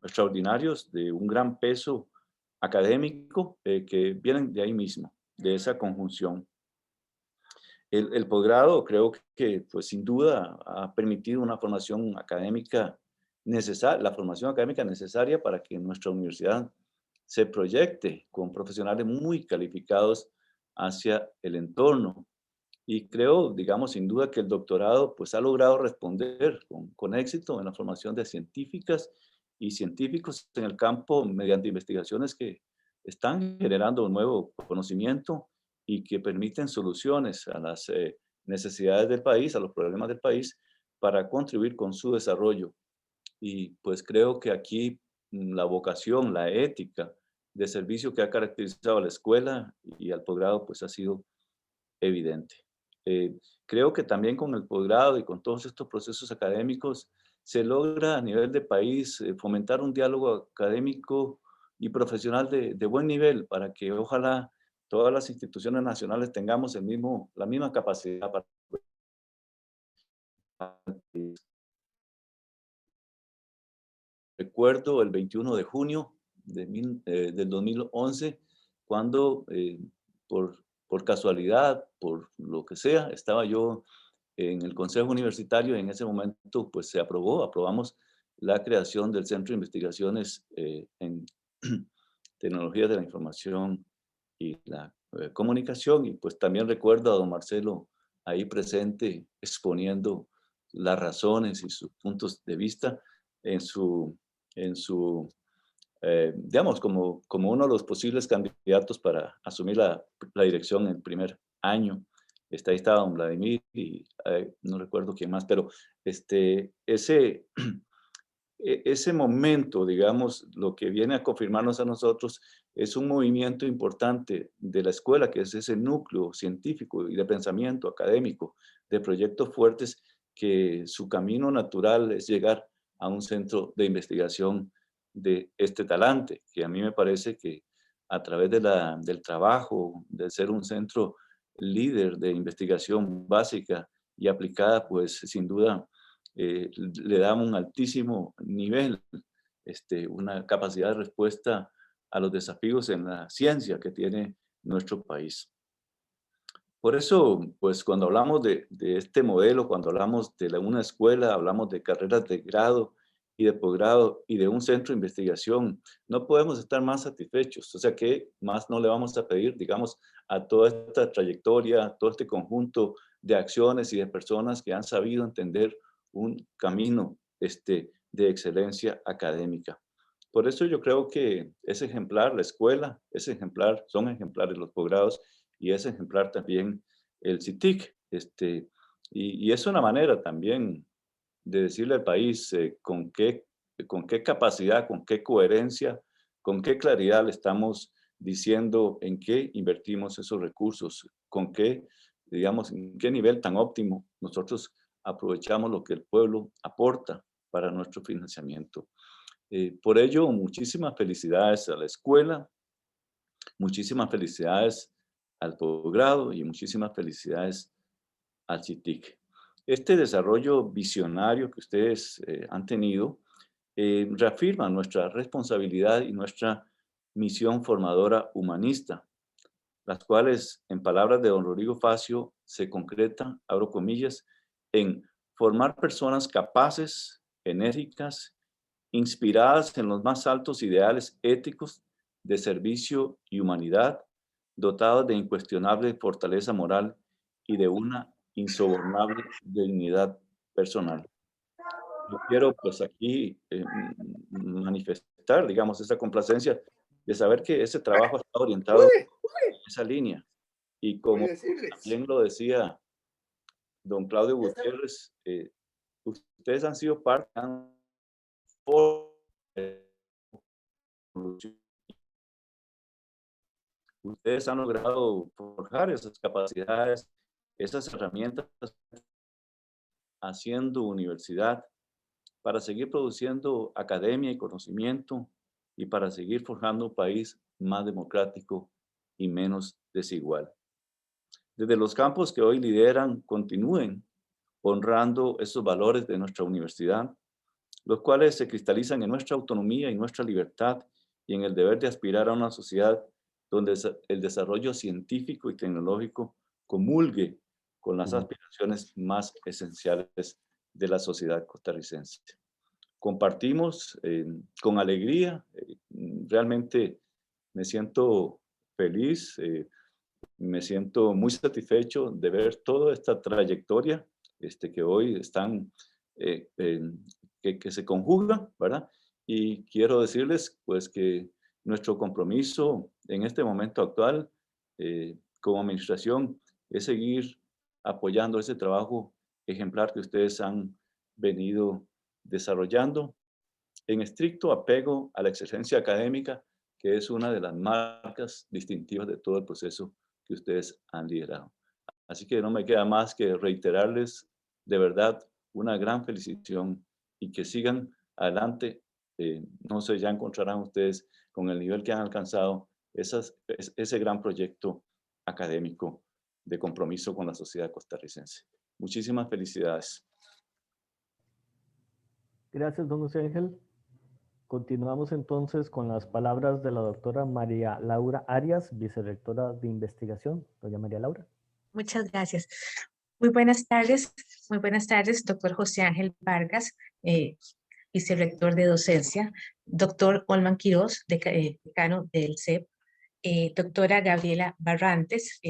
extraordinarios de un gran peso académico que vienen de ahí mismo, de esa conjunción. El posgrado creo que pues sin duda ha permitido una formación académica necesaria, la formación académica necesaria para que nuestra universidad se proyecte con profesionales muy calificados hacia el entorno. Y creo, digamos, sin duda que el doctorado pues ha logrado responder con éxito en la formación de científicas y científicos en el campo mediante investigaciones que están generando un nuevo conocimiento y que permiten soluciones a las necesidades del país, a los problemas del país, para contribuir con su desarrollo. Y pues creo que aquí la vocación, la ética de servicio que ha caracterizado a la escuela y al posgrado pues ha sido evidente. Creo que también con el posgrado y con todos estos procesos académicos se logra a nivel de país fomentar un diálogo académico y profesional de buen nivel para que ojalá todas las instituciones nacionales tengamos la misma capacidad para... Recuerdo el 21 de junio del 2011, cuando por casualidad, por lo que sea, estaba yo en el Consejo Universitario y en ese momento pues aprobamos la creación del Centro de Investigaciones en Tecnologías de la Información y la Comunicación, y pues también recuerdo a don Marcelo ahí presente exponiendo las razones y sus puntos de vista en su digamos, como uno de los posibles candidatos para asumir la dirección en el primer año. Ahí estaba don Vladimir y no recuerdo quién más, pero ese momento, digamos, lo que viene a confirmarnos a nosotros es un movimiento importante de la escuela, que es ese núcleo científico y de pensamiento académico, de proyectos fuertes, que su camino natural es llegar a un centro de investigación de este talante, que a mí me parece que a través del trabajo, de ser un centro líder de investigación básica y aplicada, pues sin duda le da un altísimo nivel, una capacidad de respuesta a los desafíos en la ciencia que tiene nuestro país. Por eso, pues cuando hablamos de este modelo, cuando hablamos de una escuela, hablamos de carreras de grado y de posgrado y de un centro de investigación, no podemos estar más satisfechos. O sea, ¿qué más no le vamos a pedir, digamos, a toda esta trayectoria, a todo este conjunto de acciones y de personas que han sabido entender un camino de excelencia académica? Por eso yo creo que es ejemplar la escuela, es ejemplar, son ejemplares los posgrados y es ejemplar también el CITIC. Y es una manera también de decirle al país con qué capacidad, con qué coherencia, con qué claridad le estamos diciendo en qué invertimos esos recursos, con qué, digamos, en qué nivel tan óptimo nosotros aprovechamos lo que el pueblo aporta para nuestro financiamiento. Por ello, muchísimas felicidades a la escuela, muchísimas felicidades al posgrado y muchísimas felicidades al CITIC. Este desarrollo visionario que ustedes han tenido reafirma nuestra responsabilidad y nuestra misión formadora humanista, las cuales, en palabras de don Rodrigo Facio, se concretan, abro comillas, en formar personas capaces, enérgicas, inspiradas en los más altos ideales éticos de servicio y humanidad, dotadas de incuestionable fortaleza moral y de una insobornable dignidad personal. yo quiero pues aquí manifestar, digamos, esa complacencia de saber que ese trabajo está orientado en esa línea. Y como también lo decía don Claudio Gutiérrez, ustedes han sido parte de ustedes han logrado forjar esas capacidades, esas herramientas, haciendo universidad para seguir produciendo academia y conocimiento y para seguir forjando un país más democrático y menos desigual. Desde los campos que hoy lideran, continúen honrando esos valores de nuestra universidad, los cuales se cristalizan en nuestra autonomía y nuestra libertad y en el deber de aspirar a una sociedad donde el desarrollo científico y tecnológico comulgue con las aspiraciones más esenciales de la sociedad costarricense. Compartimos con alegría, realmente me siento feliz, me siento muy satisfecho de ver toda esta trayectoria que hoy están, que se conjugan, ¿verdad? Y quiero decirles pues que nuestro compromiso en este momento actual como administración es seguir apoyando ese trabajo ejemplar que ustedes han venido desarrollando en estricto apego a la excelencia académica, que es una de las marcas distintivas de todo el proceso que ustedes han liderado. Así que no me queda más que reiterarles de verdad una gran felicitación y que sigan adelante. No sé, ya encontrarán ustedes con el nivel que han alcanzado ese gran proyecto académico de compromiso con la sociedad costarricense. Muchísimas felicidades. Gracias, don José Ángel. Continuamos entonces con las palabras de la doctora María Laura Arias, vicerrectora de investigación. Doña María Laura. Muchas gracias. Muy buenas tardes, doctor José Ángel Vargas, vicerrector de docencia, doctor Olman Quirós, decano del CEP, doctora Gabriela Barrantes,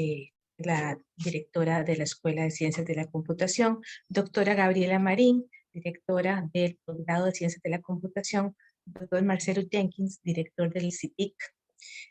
la directora de la Escuela de Ciencias de la Computación, doctora Gabriela Marín, directora del Posgrado de Ciencias de la Computación, doctor Marcelo Jenkins, director del CITIC,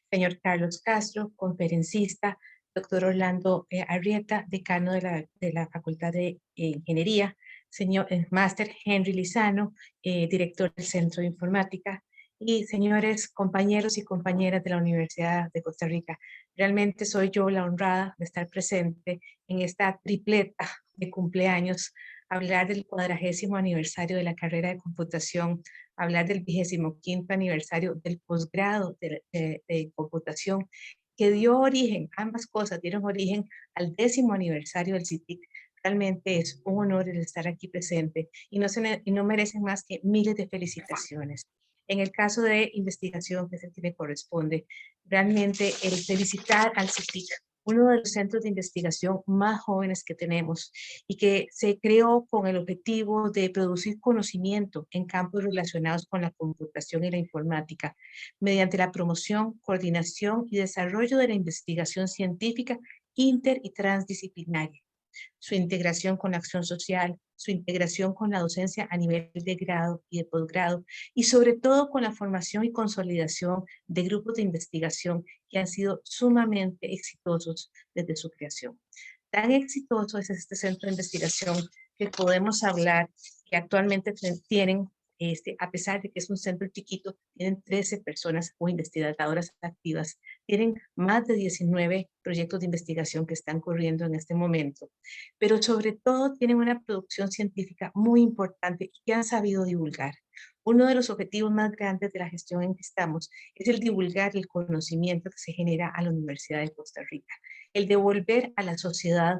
señor Carlos Castro, conferencista, doctor Orlando Arrieta, decano de la Facultad de Ingeniería, señor máster Henry Lizano, director del Centro de Informática, y señores compañeros y compañeras de la Universidad de Costa Rica. Realmente soy yo la honrada de estar presente en esta tripleta de cumpleaños, hablar del 40º aniversario de la carrera de computación, hablar del 25º aniversario del posgrado de computación, que dio origen, ambas cosas dieron origen al 10º aniversario del CITIC. Realmente es un honor el estar aquí presente y no merecen más que miles de felicitaciones. En el caso de investigación, que es el que me corresponde, realmente el felicitar al CITIC, uno de los centros de investigación más jóvenes que tenemos y que se creó con el objetivo de producir conocimiento en campos relacionados con la computación y la informática, mediante la promoción, coordinación y desarrollo de la investigación científica inter y transdisciplinaria, su integración con la acción social, su integración con la docencia a nivel de grado y de posgrado, y sobre todo con la formación y consolidación de grupos de investigación que han sido sumamente exitosos desde su creación. Tan exitoso es este centro de investigación que podemos hablar que actualmente tienen, a pesar de que es un centro chiquito, tienen 13 personas o investigadoras activas, tienen más de 19 proyectos de investigación que están corriendo en este momento, pero sobre todo tienen una producción científica muy importante y que han sabido divulgar. Uno de los objetivos más grandes de la gestión en que estamos es el divulgar el conocimiento que se genera a la Universidad de Costa Rica, el devolver a la sociedad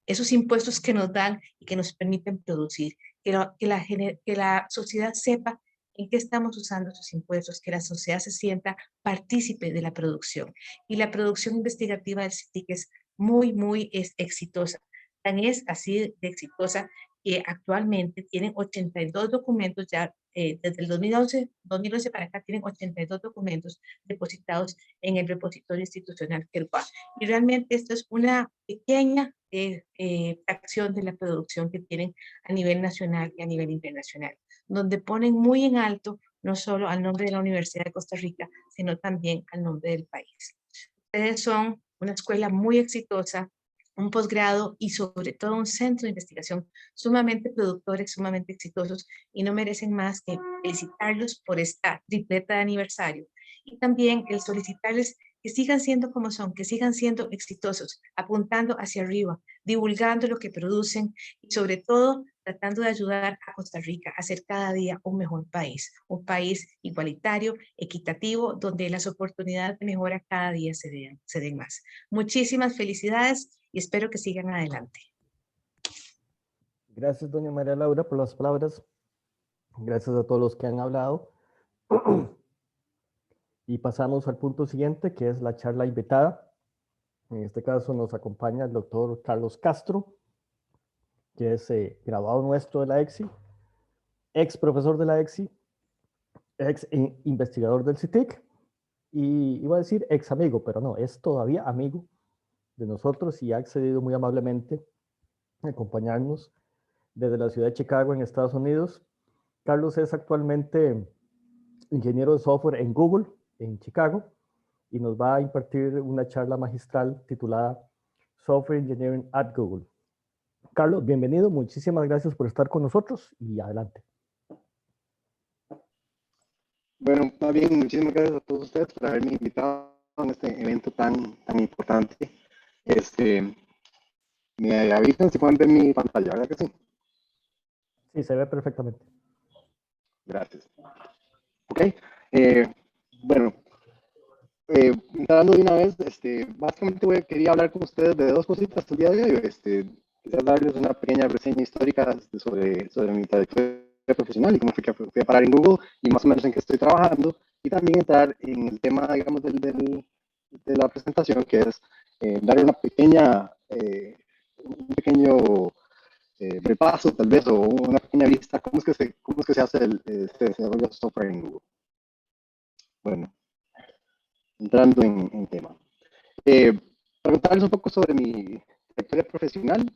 esos impuestos que nos dan y que nos permiten producir, que la sociedad sepa en qué estamos usando esos impuestos, que la sociedad se sienta partícipe de la producción. Y la producción investigativa del CITIC es muy exitosa. Tan es así de exitosa que actualmente tienen 82 documentos ya, desde el 2011 para acá tienen 82 documentos depositados en el repositorio institucional Keruá. Y realmente esto es una pequeña fracción de la producción que tienen a nivel nacional y a nivel internacional, donde ponen muy en alto no solo al nombre de la Universidad de Costa Rica, sino también al nombre del país. Ustedes son una escuela muy exitosa, un posgrado y sobre todo un centro de investigación sumamente productores, sumamente exitosos, y no merecen más que felicitarlos por esta tripleta de aniversario y también el solicitarles que sigan siendo como son, que sigan siendo exitosos, apuntando hacia arriba, divulgando lo que producen y sobre todo tratando de ayudar a Costa Rica a ser cada día un mejor país, un país igualitario, equitativo, donde las oportunidades de mejora cada día se den más. Muchísimas felicidades y espero que sigan adelante. Gracias, doña María Laura, por las palabras. Gracias a todos los que han hablado. Y pasamos al punto siguiente, que es la charla invitada. En este caso nos acompaña el doctor Carlos Castro, que es graduado nuestro de la EXI, ex profesor de la EXI, ex investigador del CITIC, y iba a decir ex amigo, pero no, es todavía amigo de nosotros y ha accedido muy amablemente a acompañarnos desde la ciudad de Chicago, en Estados Unidos. Carlos es actualmente ingeniero de software en Google, en Chicago, y nos va a impartir una charla magistral titulada Software Engineering at Google. Carlos, bienvenido, muchísimas gracias por estar con nosotros y adelante. Bueno, más bien, muchísimas gracias a todos ustedes por haberme invitado a este evento tan importante. Me avisan si pueden ver mi pantalla, ¿verdad que sí? Sí, se ve perfectamente. Gracias. Ok, bueno, entrando de una vez, básicamente quería hablar con ustedes de dos cositas el día de hoy. Quería darles una pequeña reseña histórica sobre mi trayectoria profesional y cómo fui a parar en Google y más o menos en qué estoy trabajando, y también entrar en el tema, digamos, de la presentación, que es dar un pequeño repaso, tal vez, o una pequeña lista, cómo es que se hace este desarrollo de software en Google. Bueno, entrando en tema. Para contarles un poco sobre mi trayectoria profesional,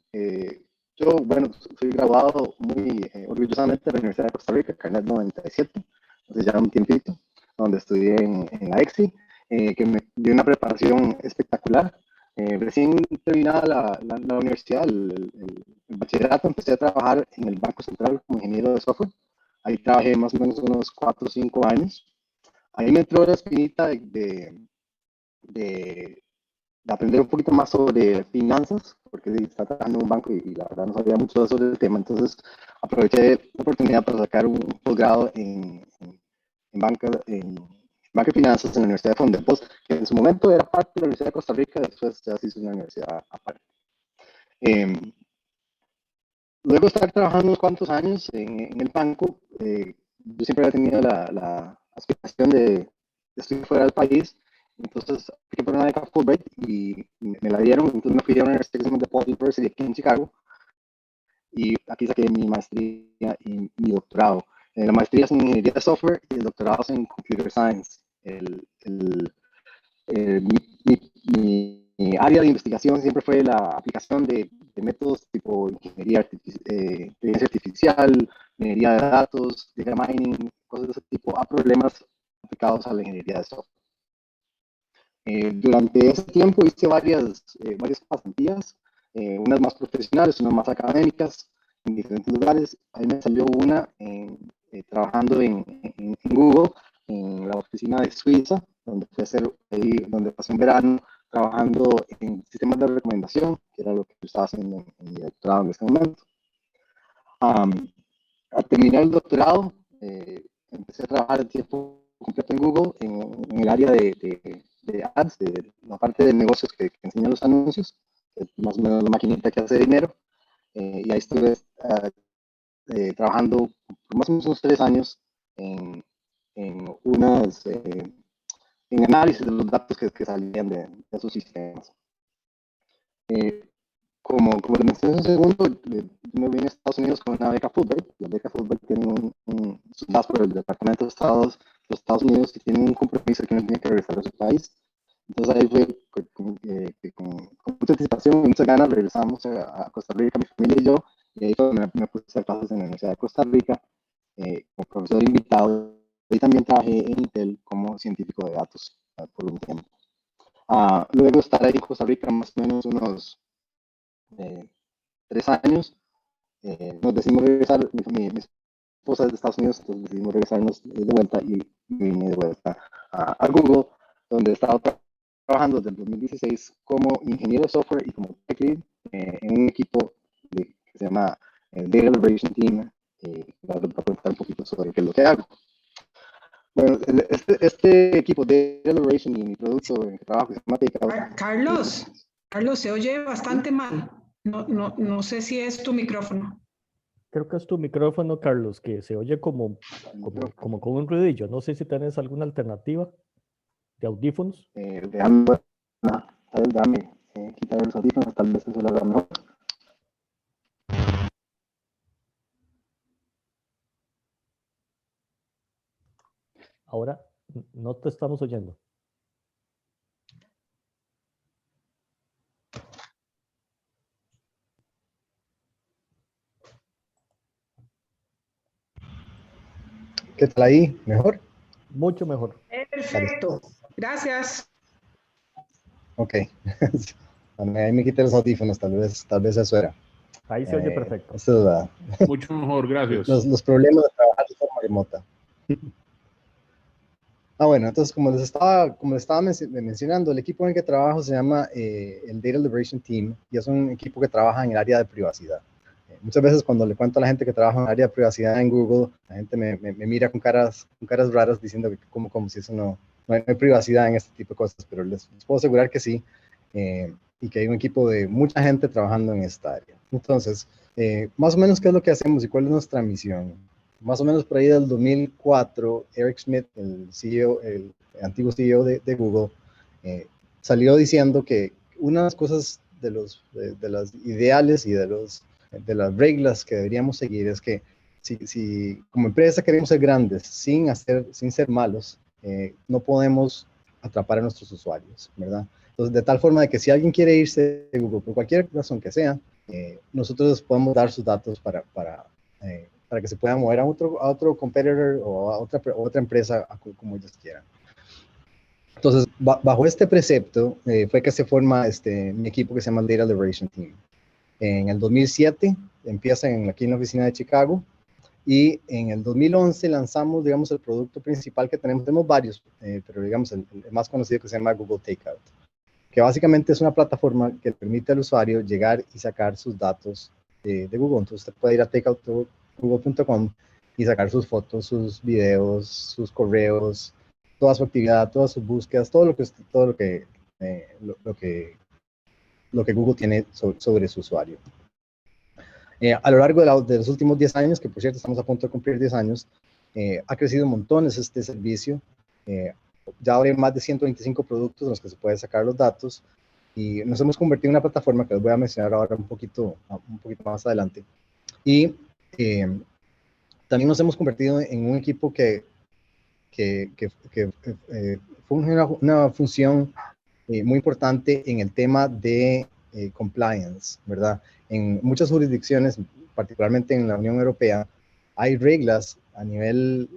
yo, bueno, soy graduado muy orgullosamente de la Universidad de Costa Rica, Carnet 97, hace ya un tiempito, donde estudié en la EXI, que me dio una preparación espectacular. Recién terminada la universidad, el bachillerato, empecé a trabajar en el Banco Central como ingeniero de software. Ahí trabajé más o menos unos 4 o 5 años. Ahí me entró la espinita de aprender un poquito más sobre finanzas, porque estaba trabajando en un banco y la verdad no sabía mucho sobre el tema. Entonces aproveché la oportunidad para sacar un posgrado en banca y finanzas en la Universidad de Fondepost, que en su momento era parte de la Universidad de Costa Rica, después ya se hizo una universidad aparte. Luego de estar trabajando unos cuantos años en el banco, yo siempre había tenido la aspiración de estudiar fuera del país. Entonces apliqué por una beca Fulbright y me la dieron. Entonces me fui a una universidad que se llama DePaul University aquí en Chicago, y aquí saqué mi maestría y mi doctorado. La maestría es en ingeniería de software y el doctorado es en computer science. Mi área de investigación siempre fue la aplicación de métodos tipo inteligencia artificial, minería de datos, data mining, cosas de ese tipo, a problemas aplicados a la ingeniería de software. Durante ese tiempo hice varias pasantías, unas más profesionales, unas más académicas, en diferentes lugares. Ahí me salió una trabajando en Google, en la oficina de Suiza, donde pasé un verano trabajando en sistemas de recomendación, que era lo que yo estaba haciendo en mi doctorado en ese momento. Al terminar el doctorado, empecé a trabajar el tiempo completo en Google, en el área de ads, de la parte de negocios que enseña los anuncios, más o menos la maquinita que hace dinero. Y ahí estuve trabajando por más o menos unos 3 años en análisis de los datos que salían de esos sistemas. Como les mencioné un segundo, me vine a Estados Unidos con una beca Fulbright. La beca Fulbright tiene dadas por el Departamento de los Estados Unidos, que tiene un compromiso que uno tiene que regresar a su país. Entonces ahí fue que con mucha anticipación y muchas ganas regresamos a Costa Rica, mi familia y yo, y ahí fue donde me puse a hacer clases en la Universidad de Costa Rica como profesor invitado, y también trabajé en Intel como científico de datos por un tiempo. Luego de estar ahí en Costa Rica más o menos unos 3 años, nos decidimos regresar, mi esposa es de Estados Unidos, entonces decidimos regresarnos de vuelta y vine de vuelta a Google, donde he estado trabajando desde el 2016 como ingeniero de software y como tech lead en un equipo que se llama Data Liberation Team, para contar un poquito sobre qué es lo que hago. Bueno, este equipo de Data Liberation y mi producto en que trabajo se llama Takeout. Carlos, se oye bastante mal. No sé si es tu micrófono. Creo que es tu micrófono, Carlos, que se oye como con un ruidillo. No sé si tienes alguna alternativa de audífonos. Déjame quitar los audífonos, tal vez eso lo haga mejor. Ahora no te estamos oyendo. ¿Qué tal ahí? ¿Mejor? Mucho mejor. Perfecto. Gracias. Ok. Ahí me quité los audífonos, tal vez eso era. Ahí se oye perfecto. Eso es Mucho mejor, gracias. los problemas de trabajar de forma remota. Bueno, entonces como les estaba mencionando, el equipo en el que trabajo se llama el Data Liberation Team y es un equipo que trabaja en el área de privacidad. Muchas veces cuando le cuento a la gente que trabaja en el área de privacidad en Google, la gente me mira con caras raras diciendo que como si eso no hay privacidad en este tipo de cosas, pero les puedo asegurar que sí, y que hay un equipo de mucha gente trabajando en esta área. Entonces, más o menos, ¿qué es lo que hacemos y cuál es nuestra misión? Más o menos por ahí del 2004, Eric Schmidt, el antiguo CEO de Google, salió diciendo que una de las cosas de las ideales y de las reglas que deberíamos seguir es que si como empresa queremos ser grandes sin ser malos, no podemos atrapar a nuestros usuarios, ¿verdad? Entonces, de tal forma de que si alguien quiere irse de Google por cualquier razón que sea, nosotros podemos dar sus datos para que se puedan mover a otro competitor o a otra empresa como ellos quieran. Entonces, bajo este precepto fue que se forma mi equipo que se llama Data Liberation Team. En el 2007 empieza aquí en la oficina de Chicago y en el 2011 lanzamos, digamos, el producto principal que tenemos. Tenemos varios, pero digamos el más conocido que se llama Google Takeout, que básicamente es una plataforma que permite al usuario llegar y sacar sus datos de Google. Entonces usted puede ir a takeout.google.com y sacar sus fotos, sus videos, sus correos, toda su actividad, todas sus búsquedas, todo lo que Google tiene sobre su usuario. A lo largo de los últimos 10 años, que por cierto estamos a punto de cumplir 10 años, ha crecido montones este servicio. Ya ahora hay más de 125 productos en los que se puede sacar los datos y nos hemos convertido en una plataforma que les voy a mencionar ahora un poquito más adelante. Y también nos hemos convertido en un equipo que funge una función muy importante en el tema de compliance, ¿verdad? En muchas jurisdicciones, particularmente en la Unión Europea, hay reglas a nivel,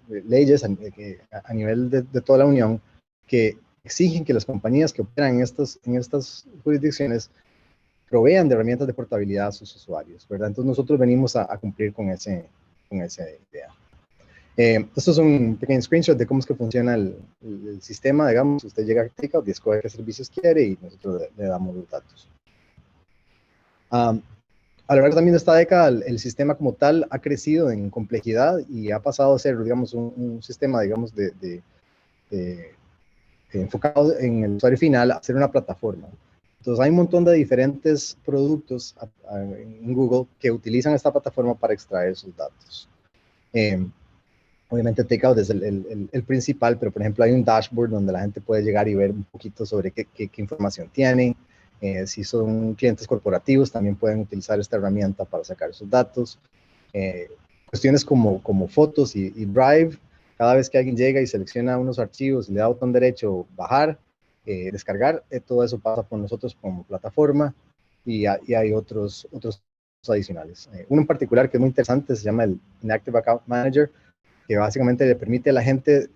leyes a nivel de toda la Unión que exigen que las compañías que operan en estas jurisdicciones provean de herramientas de portabilidad a sus usuarios, ¿verdad? Entonces nosotros venimos a cumplir con esa idea. Esto es un pequeño screenshot de cómo es que funciona el sistema, digamos. Usted llega a Takeout y escoge qué servicios quiere y nosotros le damos los datos. A lo largo también de esta década, el sistema como tal ha crecido en complejidad y ha pasado a ser, digamos, un sistema, digamos, enfocado en el usuario final a ser una plataforma. Entonces hay un montón de diferentes productos en Google que utilizan esta plataforma para extraer sus datos. Obviamente Takeout es el principal, pero por ejemplo hay un dashboard donde la gente puede llegar y ver un poquito sobre qué información tienen. Si son clientes corporativos, también pueden utilizar esta herramienta para sacar sus datos. Cuestiones como fotos y Drive, cada vez que alguien llega y selecciona unos archivos y le da botón derecho bajar, descargar. Todo eso pasa por nosotros como plataforma y hay otros adicionales. Uno en particular que es muy interesante se llama el Inactive Account Manager, que básicamente le permite a la gente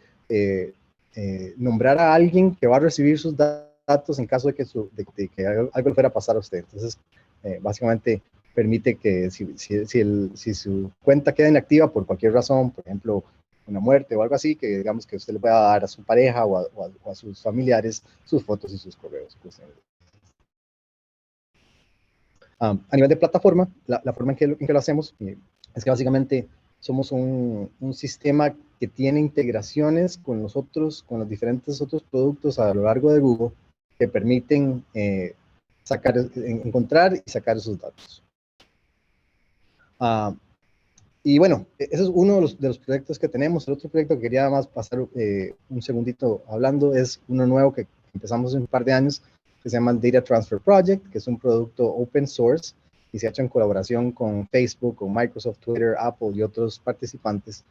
nombrar a alguien que va a recibir sus datos en caso de que algo le fuera a pasar a usted. Entonces, básicamente permite que si su cuenta queda inactiva por cualquier razón, por ejemplo, una muerte o algo así, que digamos que usted le pueda dar a su pareja o a sus familiares sus fotos y sus correos. A nivel de plataforma, la forma en que lo hacemos es que básicamente somos un sistema que tiene integraciones con los diferentes otros productos a lo largo de Google que permiten encontrar y sacar esos datos. Y bueno, eso es uno de los proyectos que tenemos. El otro proyecto que quería más pasar un segundito hablando es uno nuevo que empezamos hace un par de años, que se llama el Data Transfer Project, que es un producto open source y se ha hecho en colaboración con Facebook, con Microsoft, Twitter, Apple y otros participantes,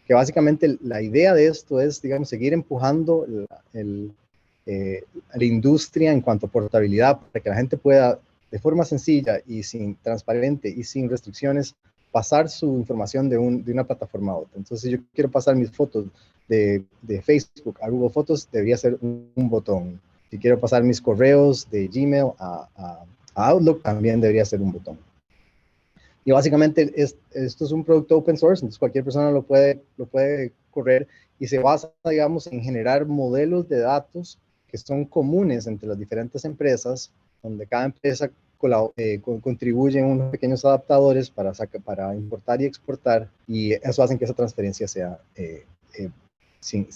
que básicamente la idea de esto es, digamos, seguir empujando la industria en cuanto a portabilidad, para que la gente pueda, de forma sencilla y transparente y sin restricciones, pasar su información de una plataforma a otra. Entonces, si yo quiero pasar mis fotos de Facebook a Google Fotos, debería ser un botón. Si quiero pasar mis correos de Gmail a Outlook, también debería ser un botón. Y básicamente esto es un producto open source, entonces cualquier persona lo puede correr y se basa, digamos, en generar modelos de datos que son comunes entre las diferentes empresas, donde cada empresa contribuye en unos pequeños adaptadores para importar y exportar, y eso hace que esa transferencia sea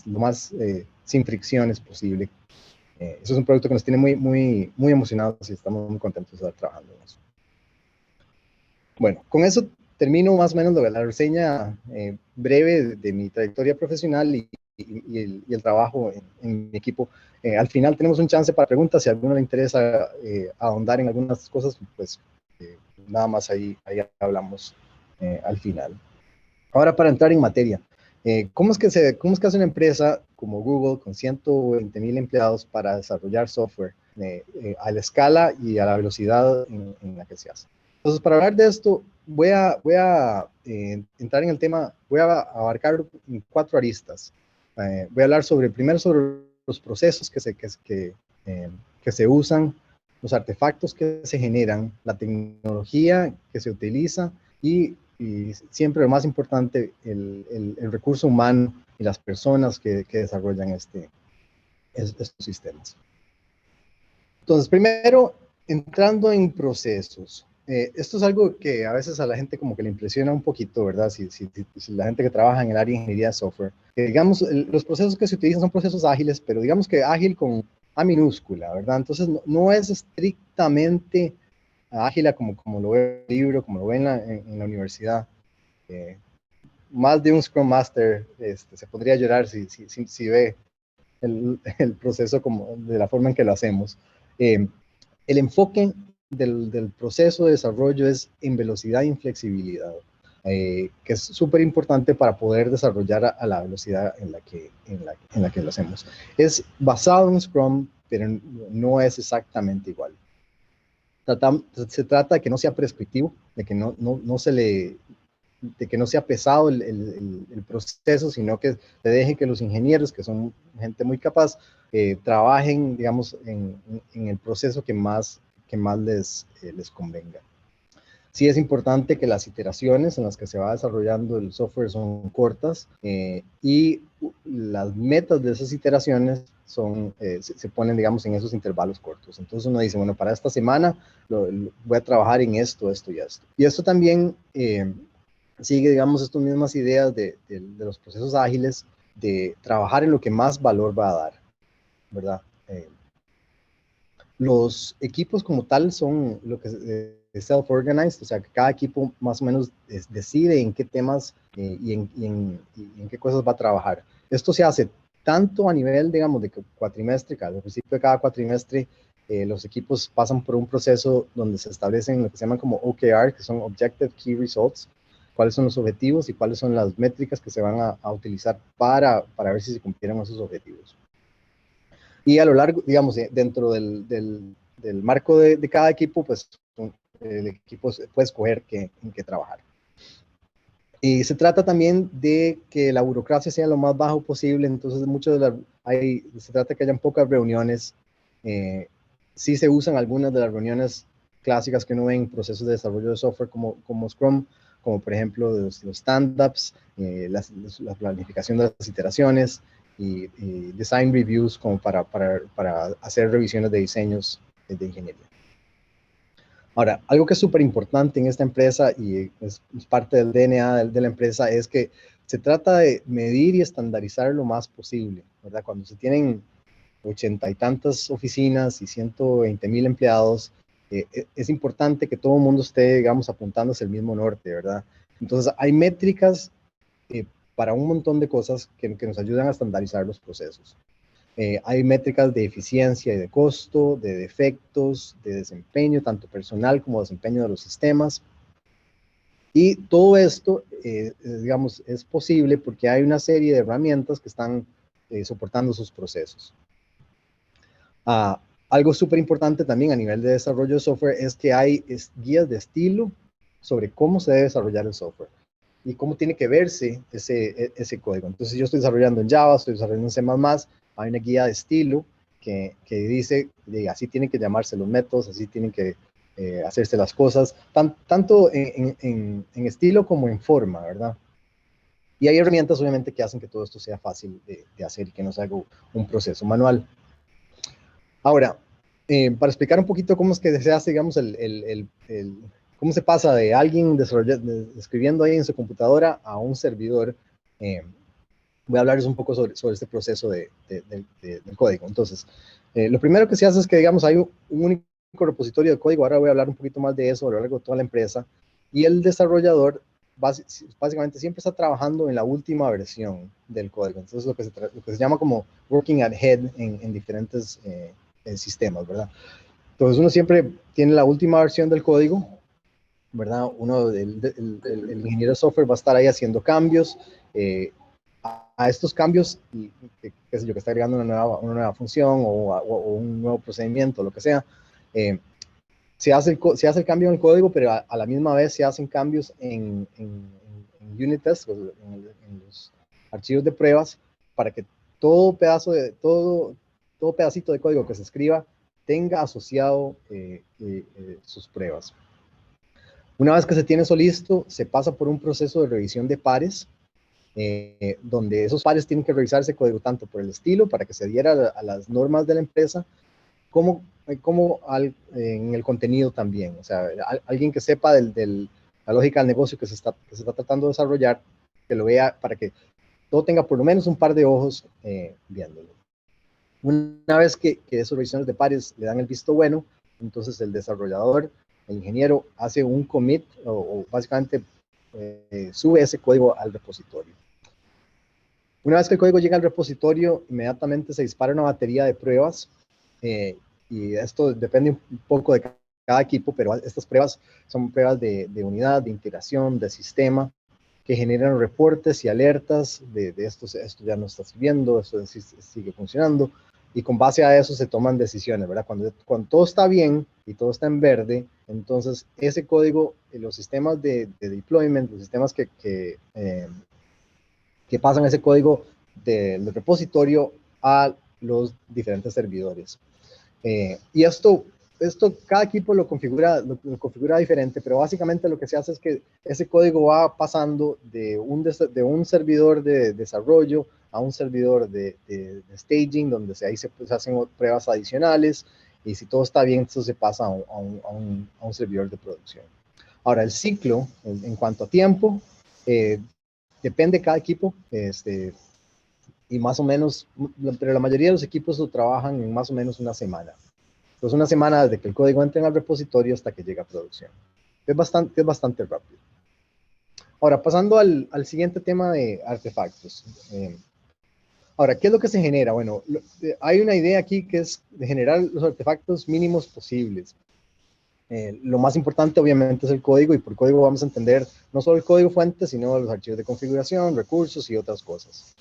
lo más sin fricciones posible. Eso es un producto que nos tiene muy emocionados y estamos muy contentos de estar trabajando en eso. Bueno, con eso termino más o menos la reseña breve de mi trayectoria profesional y el trabajo en mi equipo. Al final tenemos un chance para preguntas. Si a alguno le interesa ahondar en algunas cosas, pues nada más ahí hablamos al final. Ahora, para entrar en materia, ¿cómo es que hace una empresa como Google con 120,000 empleados para desarrollar software a la escala y a la velocidad en la que se hace? Entonces, para hablar de esto, voy a entrar en el tema, voy a abarcar 4 aristas. Voy a hablar primero sobre los procesos que se usan, los artefactos que se generan, la tecnología que se utiliza y siempre lo más importante, el recurso humano y las personas que desarrollan estos sistemas. Entonces, primero, entrando en procesos. Esto es algo que a veces a la gente como que le impresiona un poquito, ¿verdad? Si la gente que trabaja en el área de ingeniería de software. Digamos, los procesos que se utilizan son procesos ágiles, pero digamos que ágil con A minúscula, ¿verdad? Entonces, no es estrictamente ágil como lo ve el libro, como lo ve en la universidad. Más de un Scrum Master se podría llorar si ve el proceso de la forma en que lo hacemos. El enfoque del proceso de desarrollo es en velocidad y en flexibilidad, que es súper importante para poder desarrollar a la velocidad en la que lo hacemos. Es basado en Scrum, pero no es exactamente igual. Se trata de que no sea prescriptivo, de que no sea pesado el proceso, sino que se deje que los ingenieros, que son gente muy capaz, trabajen, digamos, en el proceso que más les convenga. Sí es importante que las iteraciones en las que se va desarrollando el software son cortas y las metas de esas iteraciones se ponen, digamos, en esos intervalos cortos. Entonces uno dice, bueno, para esta semana voy a trabajar en esto y esto. Y esto también sigue, digamos, estas mismas ideas de los procesos ágiles, de trabajar en lo que más valor va a dar, ¿verdad? Los equipos como tal son lo que es self-organized, o sea, que cada equipo más o menos decide en qué temas y en qué cosas va a trabajar. Esto se hace tanto a nivel, digamos, de cuatrimestre, al principio de cada cuatrimestre, los equipos pasan por un proceso donde se establecen lo que se llaman como OKR, que son Objective Key Results, cuáles son los objetivos y cuáles son las métricas que se van a utilizar para ver si se cumplieron esos objetivos. Y a lo largo, digamos, dentro del marco de cada equipo, pues el equipo puede escoger en qué trabajar. Y se trata también de que la burocracia sea lo más bajo posible, entonces se trata de que hayan pocas reuniones. Sí se usan algunas de las reuniones clásicas que uno ve en procesos de desarrollo de software como Scrum, como por ejemplo los stand-ups, la planificación de las iteraciones y design reviews como para hacer revisiones de diseños de ingeniería. Ahora, algo que es súper importante en esta empresa y es parte del DNA de la empresa es que se trata de medir y estandarizar lo más posible, ¿verdad? Cuando se tienen 80 y tantas oficinas y 120,000 empleados, es importante que todo el mundo esté, digamos, apuntando hacia el mismo norte, ¿verdad? Entonces, hay métricas para un montón de cosas que nos ayudan a estandarizar los procesos. Hay métricas de eficiencia y de costo, de defectos, de desempeño, tanto personal como desempeño de los sistemas. Y todo esto, digamos, es posible porque hay una serie de herramientas que están soportando sus procesos. Algo súper importante también a nivel de desarrollo de software es que hay guías de estilo sobre cómo se debe desarrollar el software y cómo tiene que verse ese código. Entonces, yo estoy desarrollando en Java, estoy desarrollando en C++, hay una guía de estilo que dice, así tienen que llamarse los métodos, así tienen que hacerse las cosas, tanto en estilo como en forma, ¿verdad? Y hay herramientas, obviamente, que hacen que todo esto sea fácil de hacer y que no sea un proceso manual. Ahora, para explicar un poquito cómo es que se hace, digamos, cómo se pasa de alguien escribiendo ahí en su computadora a un servidor, voy a hablarles un poco sobre este proceso del código. Entonces, lo primero que se hace es que, digamos, hay un único repositorio de código. Ahora voy a hablar un poquito más de eso a lo largo de toda la empresa. Y el desarrollador básicamente siempre está trabajando en la última versión del código. Entonces, lo que se llama como working ahead en diferentes sistemas, ¿verdad? Entonces, uno siempre tiene la última versión del código, ¿verdad? El ingeniero de software va a estar ahí haciendo cambios. A estos cambios, qué sé yo, que está agregando una nueva función o un nuevo procedimiento, lo que sea, se hace el cambio en el código, pero a la misma vez se hacen cambios en unit tests, en los archivos de pruebas, para que todo pedacito de código que se escriba tenga asociado sus pruebas. Una vez que se tiene eso listo, se pasa por un proceso de revisión de pares, donde esos pares tienen que revisar ese código tanto por el estilo, para que se adhiera a las normas de la empresa, como en el contenido también. O sea, alguien que sepa la lógica del negocio que se está tratando de desarrollar, que lo vea para que todo tenga por lo menos un par de ojos viéndolo. Una vez que esas revisiones de pares le dan el visto bueno, entonces el desarrollador, el ingeniero, hace un commit o básicamente sube ese código al repositorio. Una vez que el código llega al repositorio, inmediatamente se dispara una batería de pruebas, y esto depende un poco de cada equipo, pero estas pruebas son pruebas de unidad, de integración, de sistema, que generan reportes y alertas de esto ya no está sirviendo, esto sigue funcionando, y con base a eso se toman decisiones, ¿verdad? Cuando todo está bien y todo está en verde, entonces ese código, los sistemas de deployment, los sistemas que pasan ese código del repositorio a los diferentes servidores. Y esto cada equipo lo configura diferente, pero básicamente lo que se hace es que ese código va pasando de un servidor de desarrollo a un servidor de staging, donde ahí se hacen pruebas adicionales, y si todo está bien, entonces se pasa a un servidor de producción. Ahora, el ciclo, en cuanto a tiempo, depende de cada equipo, y más o menos, pero la mayoría de los equipos lo trabajan en más o menos una semana. Entonces, una semana desde que el código entre al repositorio hasta que llega a producción. Es bastante rápido. Ahora, pasando al siguiente tema de artefactos. Ahora, ¿qué es lo que se genera? Bueno, hay una idea aquí que es de generar los artefactos mínimos posibles. Lo más importante, obviamente, es el código, y por código vamos a entender no solo el código fuente, sino los archivos de configuración, recursos y otras cosas.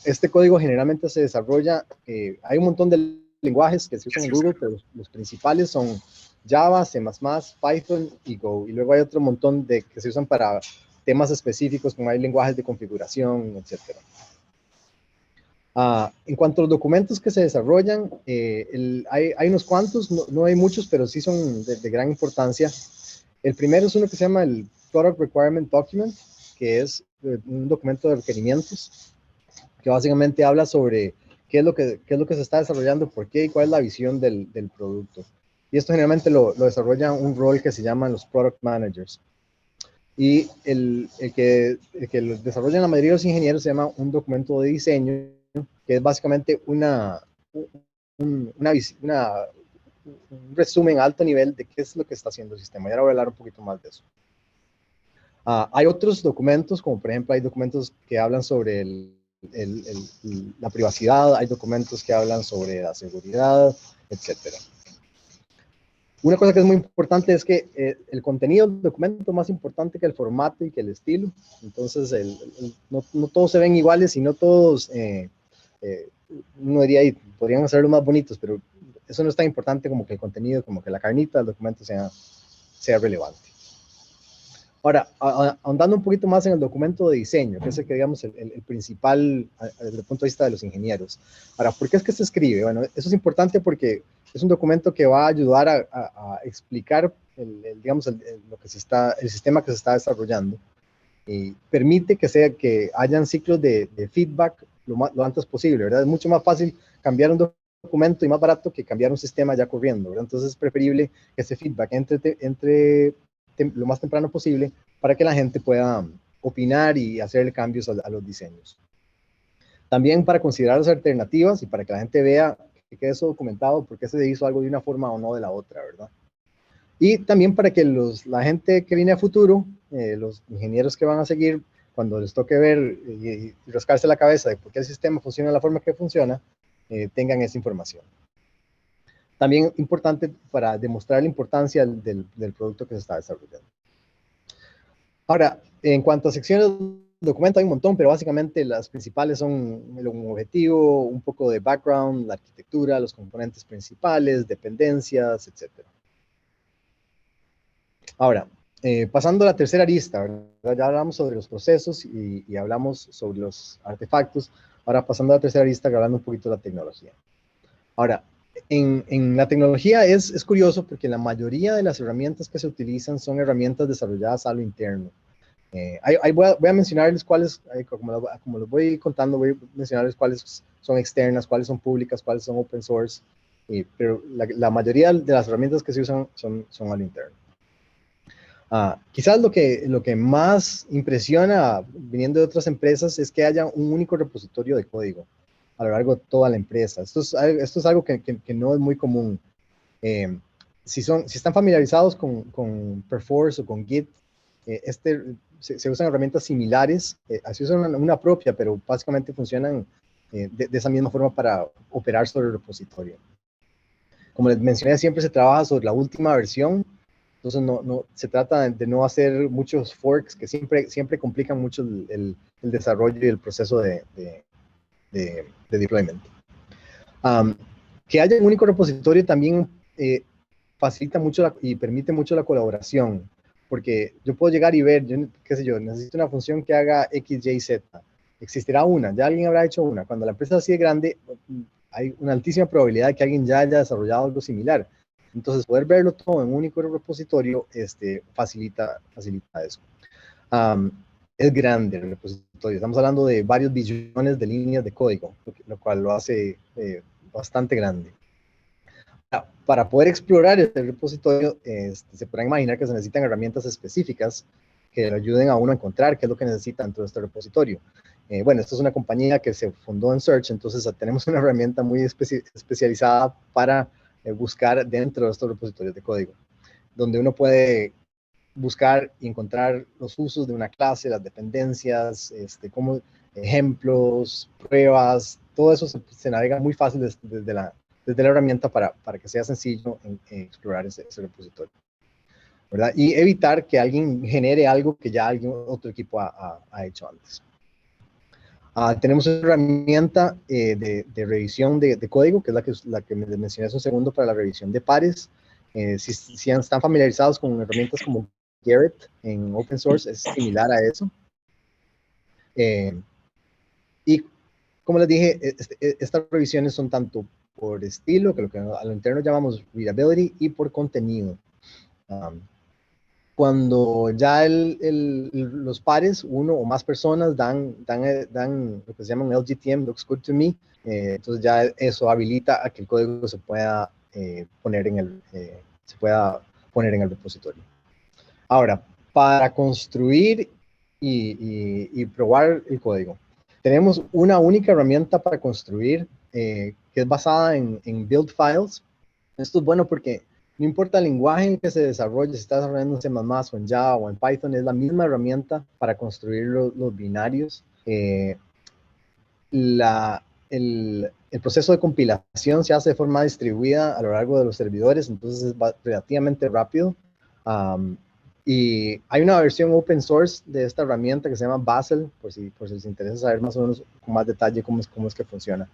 este código generalmente se desarrolla, hay un montón de lenguajes que se usan en Google, pero los principales son Java, C++, Python y Go. Y luego hay otro montón de que se usan para temas específicos, como hay lenguajes de configuración, etc. En cuanto a los documentos que se desarrollan, hay unos cuantos, no hay muchos, pero sí son de gran importancia. El primero es uno que se llama el Product Requirement Document, que es un documento de requerimientos, que básicamente habla sobre qué es lo que se está desarrollando, por qué y cuál es la visión del producto. Y esto generalmente lo desarrolla un rol que se llama los Product Managers. Y el que lo desarrollan la mayoría de los ingenieros se llama un documento de diseño, que es básicamente un resumen a alto nivel de qué es lo que está haciendo el sistema. Y ahora voy a hablar un poquito más de eso. Hay otros documentos, como por ejemplo hay documentos que hablan sobre la privacidad, hay documentos que hablan sobre la seguridad, etc. Una cosa que es muy importante es que el contenido del documento es más importante que el formato y que el estilo. Entonces, no todos se ven iguales y no todos, uno diría, podrían hacerlo más bonitos, pero eso no es tan importante como que el contenido, como que la carnita del documento sea relevante. Ahora, ahondando un poquito más en el documento de diseño, que es el que digamos el principal desde el punto de vista de los ingenieros. Ahora, ¿por qué es que se escribe? Bueno, eso es importante porque es un documento que va a ayudar a explicar digamos, el sistema que se está desarrollando. Y permite que hayan ciclos de feedback lo antes posible, ¿verdad? Es mucho más fácil cambiar un documento y más barato que cambiar un sistema ya corriendo, ¿verdad? Entonces es preferible que ese feedback entre lo más temprano posible para que la gente pueda opinar y hacer cambios a los diseños. También para considerar las alternativas y para que la gente vea que quede eso documentado, por qué se hizo algo de una forma o no de la otra, ¿verdad? Y también para que la gente que viene a futuro, los ingenieros que van a seguir, cuando les toque ver y rascarse la cabeza de por qué el sistema funciona de la forma que funciona, tengan esa información. También importante para demostrar la importancia del producto que se está desarrollando. Ahora, en cuanto a secciones del documento hay un montón, pero básicamente las principales son un objetivo, un poco de background, la arquitectura, los componentes principales, dependencias, etc. Ahora, pasando a la tercera arista, ¿verdad? Ya hablamos sobre los procesos y hablamos sobre los artefactos. Ahora pasando a la tercera arista, hablando un poquito de la tecnología. Ahora, en la tecnología es curioso porque la mayoría de las herramientas que se utilizan son herramientas desarrolladas a lo interno. Voy a mencionarles cuáles, como los voy contando, voy a mencionarles cuáles son externas, cuáles son públicas, cuáles son open source, pero la mayoría de las herramientas que se usan son a lo interno. Quizás lo que más impresiona viniendo de otras empresas es que haya un único repositorio de código a lo largo de toda la empresa. Esto es algo que no es muy común. Si están familiarizados con Perforce o con Git, se usan herramientas similares, así usan una propia, pero básicamente funcionan de esa misma forma para operar sobre el repositorio. Como les mencioné, siempre se trabaja sobre la última versión. Entonces, no se trata de no hacer muchos forks que siempre complican mucho el desarrollo y el proceso de deployment. Que haya un único repositorio también facilita mucho y permite mucho la colaboración, porque yo puedo llegar y ver, qué sé yo, necesito una función que haga X, Y, Z. Existirá una, ya alguien habrá hecho una. Cuando la empresa es así de grande, hay una altísima probabilidad de que alguien ya haya desarrollado algo similar. Entonces, poder verlo todo en un único repositorio facilita eso. Es grande el repositorio. Estamos hablando de varios billones de líneas de código, lo cual lo hace bastante grande. Para poder explorar este repositorio, se pueden imaginar que se necesitan herramientas específicas que le ayuden a uno a encontrar qué es lo que necesita dentro de este repositorio. Bueno, esto es una compañía que se fundó en Search, entonces tenemos una herramienta muy especializada para buscar dentro de estos repositorios de código, donde uno puede buscar y encontrar los usos de una clase, las dependencias, como ejemplos, pruebas, todo eso se navega muy fácil desde la herramienta para que sea sencillo en explorar ese repositorio, ¿verdad? Y evitar que alguien genere algo que ya otro equipo ha hecho antes. Tenemos una herramienta de revisión de código, que es la que me mencioné hace un segundo para la revisión de pares. Si están familiarizados con herramientas como Gerrit en open source, es similar a eso. Y como les dije, estas revisiones son tanto por estilo, que lo que a lo interno llamamos readability, y por contenido. Cuando ya los pares, uno o más personas dan lo que se llama un LGTM, looks good to me, entonces ya eso habilita a que el código se pueda poner en el repositorio. Ahora, para construir y probar el código, tenemos una única herramienta para construir que es basada en build files. Esto es bueno porque no importa el lenguaje en que se desarrolle, si está desarrollando en C++ o en Java o en Python, es la misma herramienta para construir los binarios. El proceso de compilación se hace de forma distribuida a lo largo de los servidores, entonces es relativamente rápido. Y hay una versión open source de esta herramienta que se llama Basel, por si les interesa saber más o menos con más detalle cómo es que funciona.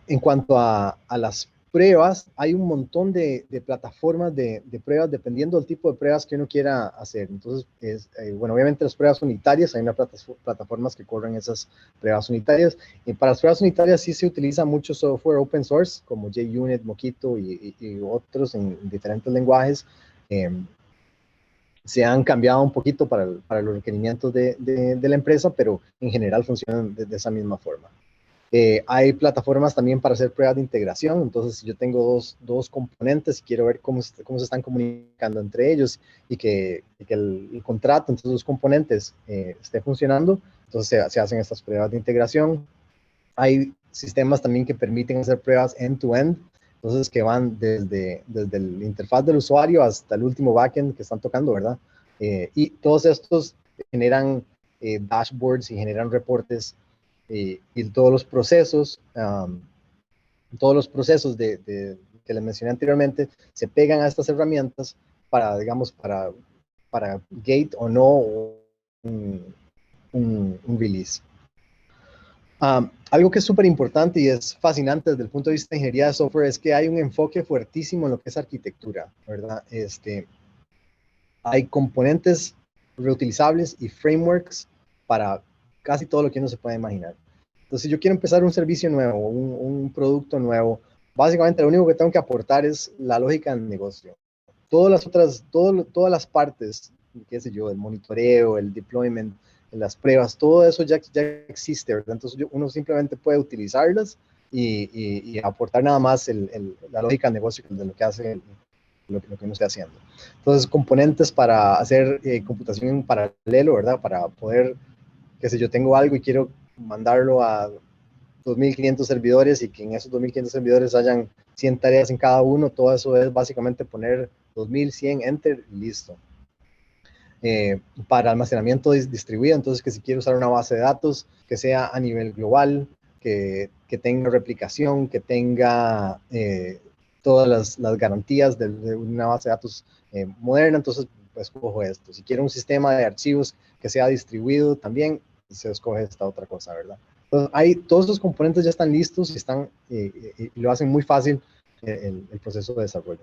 En cuanto a las pruebas, hay un montón de plataformas de pruebas dependiendo del tipo de pruebas que uno quiera hacer. Entonces, bueno, obviamente las pruebas unitarias, hay unas plataformas que corren esas pruebas unitarias. Y para las pruebas unitarias sí se utiliza mucho software open source, como JUnit, Mockito y otros en diferentes lenguajes. Se han cambiado un poquito para los requerimientos de la empresa, pero en general funcionan de esa misma forma. Hay plataformas también para hacer pruebas de integración. Entonces, si yo tengo dos componentes y quiero ver cómo se están comunicando entre ellos y que el contrato entre los componentes esté funcionando, entonces se hacen estas pruebas de integración. Hay sistemas también que permiten hacer pruebas end-to-end, entonces que van desde la interfaz del usuario hasta el último backend que están tocando, ¿verdad? Y todos estos generan dashboards y generan reportes y todos los procesos que les mencioné anteriormente se pegan a estas herramientas para, digamos, para gate o no un release. Algo que es súper importante y es fascinante desde el punto de vista de ingeniería de software es que hay un enfoque fuertísimo en lo que es arquitectura, ¿verdad? Hay componentes reutilizables y frameworks para casi todo lo que uno se puede imaginar. Entonces, si yo quiero empezar un servicio nuevo, un producto nuevo, básicamente lo único que tengo que aportar es la lógica del negocio. Todas las partes, qué sé yo, el monitoreo, el deployment, las pruebas, todo eso ya existe, ¿verdad? Entonces, uno simplemente puede utilizarlas y aportar nada más la lógica del negocio de lo que hace lo que uno esté haciendo. Entonces, componentes para hacer computación en paralelo, ¿verdad? Para poder, qué sé yo, tengo algo y quiero mandarlo a 2.500 servidores y que en esos 2.500 servidores hayan 100 tareas en cada uno. Todo eso es básicamente poner 2.100, enter y listo. Para almacenamiento distribuido, entonces que si quiero usar una base de datos que sea a nivel global, que tenga replicación, que tenga todas las garantías de una base de datos moderna, entonces pues escojo esto. Si quiero un sistema de archivos que sea distribuido también, se escoge esta otra cosa, ¿verdad? Entonces, todos esos componentes ya están listos y lo hacen muy fácil el proceso de desarrollo.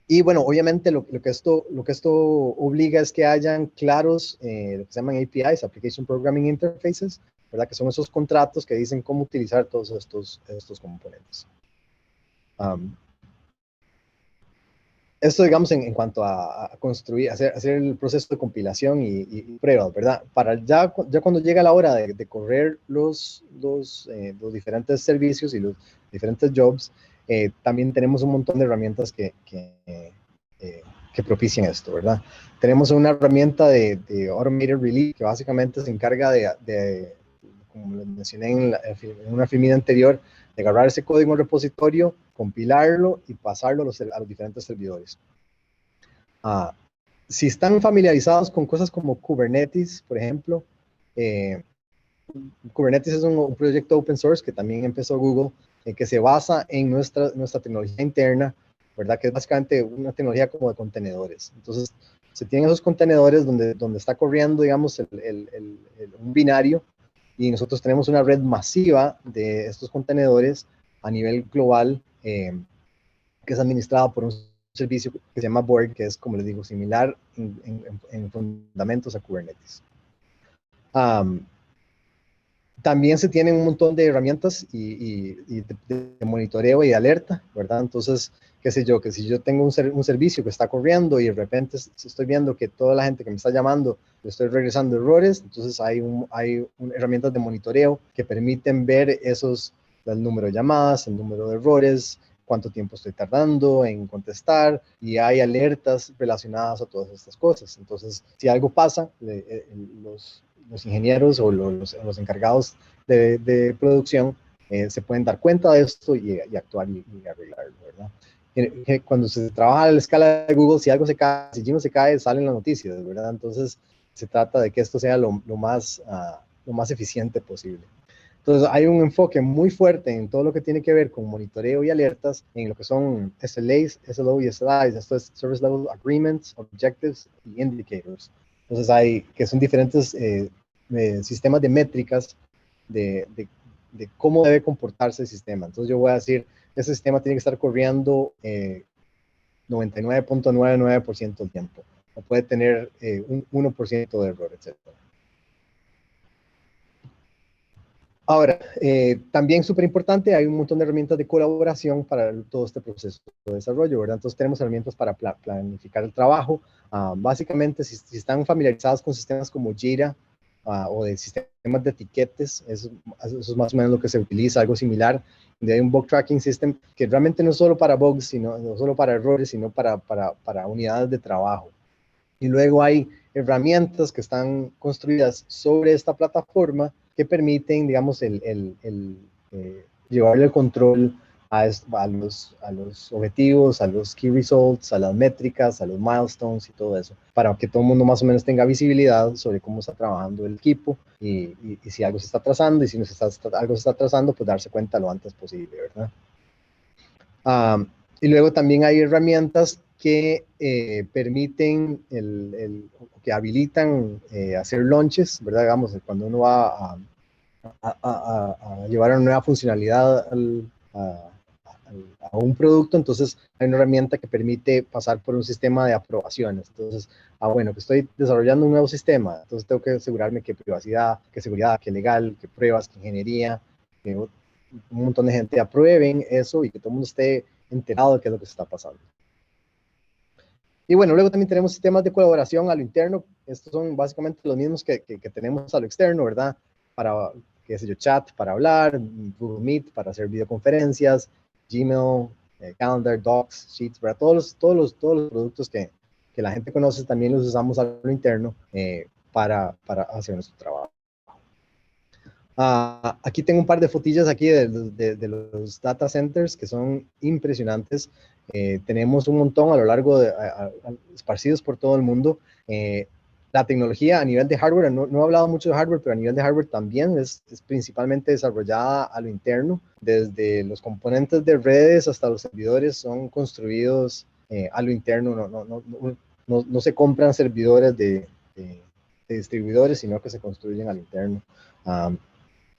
Y bueno, obviamente lo que esto obliga es que hayan claros, lo que se llaman APIs, Application Programming Interfaces, ¿verdad? Que son esos contratos que dicen cómo utilizar todos estos componentes. Esto, digamos, en cuanto a construir, hacer el proceso de compilación y pruebas, ¿verdad? Ya cuando llega la hora de correr los diferentes servicios y los diferentes jobs, también tenemos un montón de herramientas que propician esto, ¿verdad? Tenemos una herramienta de Automated Release que básicamente se encarga como les mencioné en una filmina anterior, de agarrar ese código en repositorio, compilarlo y pasarlo a los diferentes servidores. Si están familiarizados con cosas como Kubernetes, por ejemplo, Kubernetes es un proyecto open source que también empezó Google, que se basa en nuestra tecnología interna, ¿verdad? Que es básicamente una tecnología como de contenedores. Entonces, se tienen esos contenedores donde está corriendo, digamos, un binario, y nosotros tenemos una red masiva de estos contenedores a nivel global, que es administrada por un servicio que se llama Borg, que es, como les digo, similar en fundamentos a Kubernetes. También se tienen un montón de herramientas y de monitoreo y de alerta, ¿verdad? Entonces, qué sé yo, que si yo tengo un servicio que está corriendo y de repente estoy viendo que toda la gente que me está llamando le estoy regresando errores, entonces hay herramientas de monitoreo que permiten ver el número de llamadas, el número de errores, cuánto tiempo estoy tardando en contestar, y hay alertas relacionadas a todas estas cosas. Entonces, si algo pasa, los ingenieros o los encargados de producción se pueden dar cuenta de esto y actuar y arreglarlo, ¿verdad? Cuando se trabaja a la escala de Google, si algo se cae, si Gmail se cae, salen las noticias, ¿verdad? Entonces, se trata de que esto sea lo más eficiente posible. Entonces, hay un enfoque muy fuerte en todo lo que tiene que ver con monitoreo y alertas, en lo que son SLAs, SLO y SLIs, esto es Service Level Agreements, Objectives y Indicators. Entonces, que son diferentes sistemas de métricas de cómo debe comportarse el sistema. Entonces, yo voy a decir, ese sistema tiene que estar corriendo 99.99% del tiempo, o puede tener un 1% de error, etc. Ahora, también súper importante, hay un montón de herramientas de colaboración para todo este proceso de desarrollo, ¿verdad? Entonces tenemos herramientas para planificar el trabajo. Básicamente, si están familiarizados con sistemas como Jira o de sistemas de etiquetes, eso es más o menos lo que se utiliza, algo similar. Donde hay un bug tracking system que realmente no es solo para bugs, no solo para errores, sino para unidades de trabajo. Y luego hay herramientas que están construidas sobre esta plataforma que permiten, digamos, llevarle el control a los objetivos, a los key results, a las métricas, a los milestones y todo eso, para que todo el mundo más o menos tenga visibilidad sobre cómo está trabajando el equipo y si algo se está atrasando, y si algo se está atrasando, pues darse cuenta lo antes posible, ¿verdad? Y luego también hay herramientas que permiten, que habilitan hacer launches, ¿verdad? Digamos, cuando uno va a llevar una nueva funcionalidad a un producto, entonces hay una herramienta que permite pasar por un sistema de aprobaciones. Entonces, bueno, que estoy desarrollando un nuevo sistema, entonces tengo que asegurarme que privacidad, que seguridad, que legal, que pruebas, que ingeniería, que un montón de gente aprueben eso y que todo el mundo esté enterado de qué es lo que se está pasando. Y bueno, luego también tenemos sistemas de colaboración a lo interno. Estos son básicamente los mismos que tenemos a lo externo, ¿verdad? Para, qué sé yo, chat para hablar, Google Meet para hacer videoconferencias, Gmail, Calendar, Docs, Sheets, ¿verdad? Todos los productos que la gente conoce también los usamos a lo interno para hacer nuestro trabajo. Aquí tengo un par de fotillas aquí de los data centers que son impresionantes. Tenemos un montón a lo largo esparcidos por todo el mundo. La tecnología a nivel de hardware, no he hablado mucho de hardware, pero a nivel de hardware también es principalmente desarrollada a lo interno. Desde los componentes de redes hasta los servidores son construidos a lo interno. No se compran servidores de distribuidores, sino que se construyen al interno.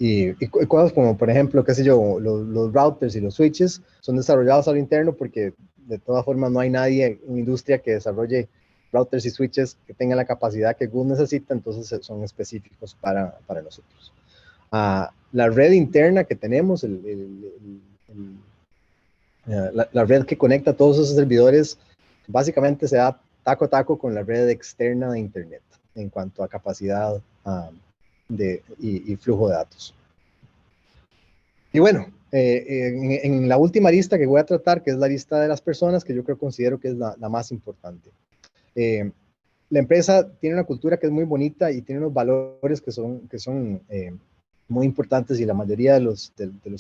Y cosas como, por ejemplo, qué sé yo, los routers y los switches son desarrollados a lo interno porque de todas formas no hay nadie en industria que desarrolle routers y switches que tengan la capacidad que Google necesita, entonces son específicos para nosotros. La red interna que tenemos, la red que conecta a todos esos servidores, básicamente se da taco a taco con la red externa de Internet en cuanto a capacidad y flujo de datos. Y bueno, en la última lista que voy a tratar, que es la lista de las personas, que yo considero que es la más importante. La empresa tiene una cultura que es muy bonita y tiene unos valores que son muy importantes, y la mayoría de los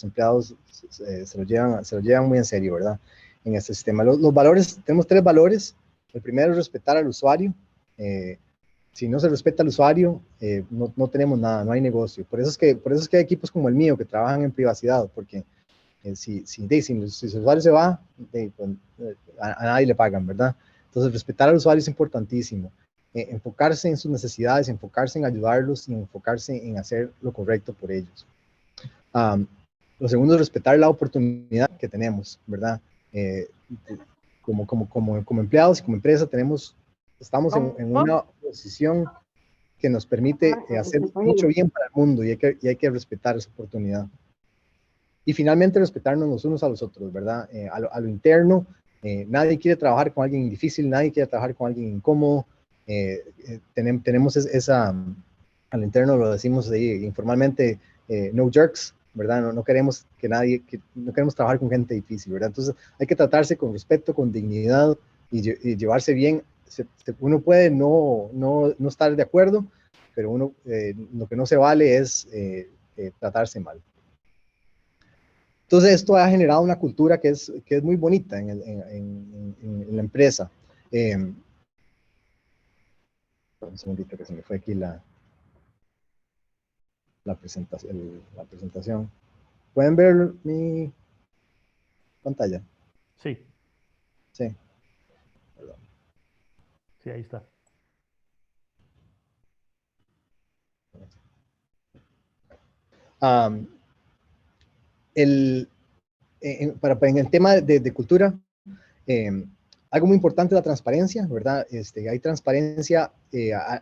empleados se lo llevan muy en serio, ¿verdad? En este sistema. Los valores, tenemos 3 valores. El primero es respetar al usuario. Si no se respeta al usuario, no tenemos nada, no hay negocio. Por eso es que hay equipos como el mío que trabajan en privacidad, porque si el usuario se va, a nadie le pagan, ¿verdad? Entonces, respetar al usuario es importantísimo. Enfocarse en sus necesidades, enfocarse en ayudarlos y enfocarse en hacer lo correcto por ellos. Lo segundo es respetar la oportunidad que tenemos, ¿verdad? Como empleados y como empresa estamos en una posición que nos permite hacer mucho bien para el mundo y hay que respetar esa oportunidad. Y finalmente respetarnos los unos a los otros, ¿verdad? A lo interno, nadie quiere trabajar con alguien difícil, nadie quiere trabajar con alguien incómodo. Tenemos a lo interno lo decimos ahí informalmente, no jerks, ¿verdad? No queremos no queremos trabajar con gente difícil, ¿verdad? Entonces hay que tratarse con respeto, con dignidad y llevarse bien. Uno puede no estar de acuerdo, pero lo que no se vale es tratarse mal. Entonces esto ha generado una cultura que es muy bonita en la empresa. Un segundito que se me fue aquí la presentación. ¿Pueden ver mi pantalla? Sí. Sí. Perdón. Sí, ahí está. En el tema de cultura, algo muy importante es la transparencia, ¿verdad? Hay transparencia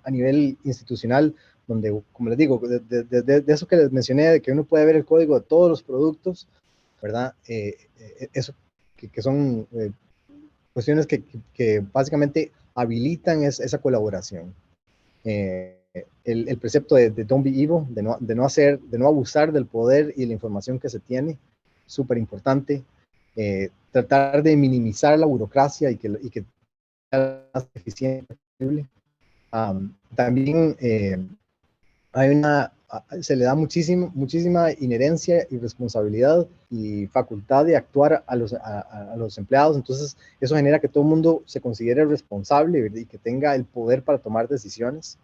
a nivel institucional, donde, como les digo, de eso que les mencioné, de que uno puede ver el código de todos los productos, ¿verdad? Eso que son cuestiones que básicamente habilitan esa colaboración. El precepto de don't be evil, de no abusar del poder y la información que se tiene, súper importante. Tratar de minimizar la burocracia y que sea más eficiente posible. También se le da muchísima inherencia y responsabilidad y facultad de actuar a los empleados. Entonces, eso genera que todo el mundo se considere responsable, ¿verdad? Y que tenga el poder para tomar decisiones.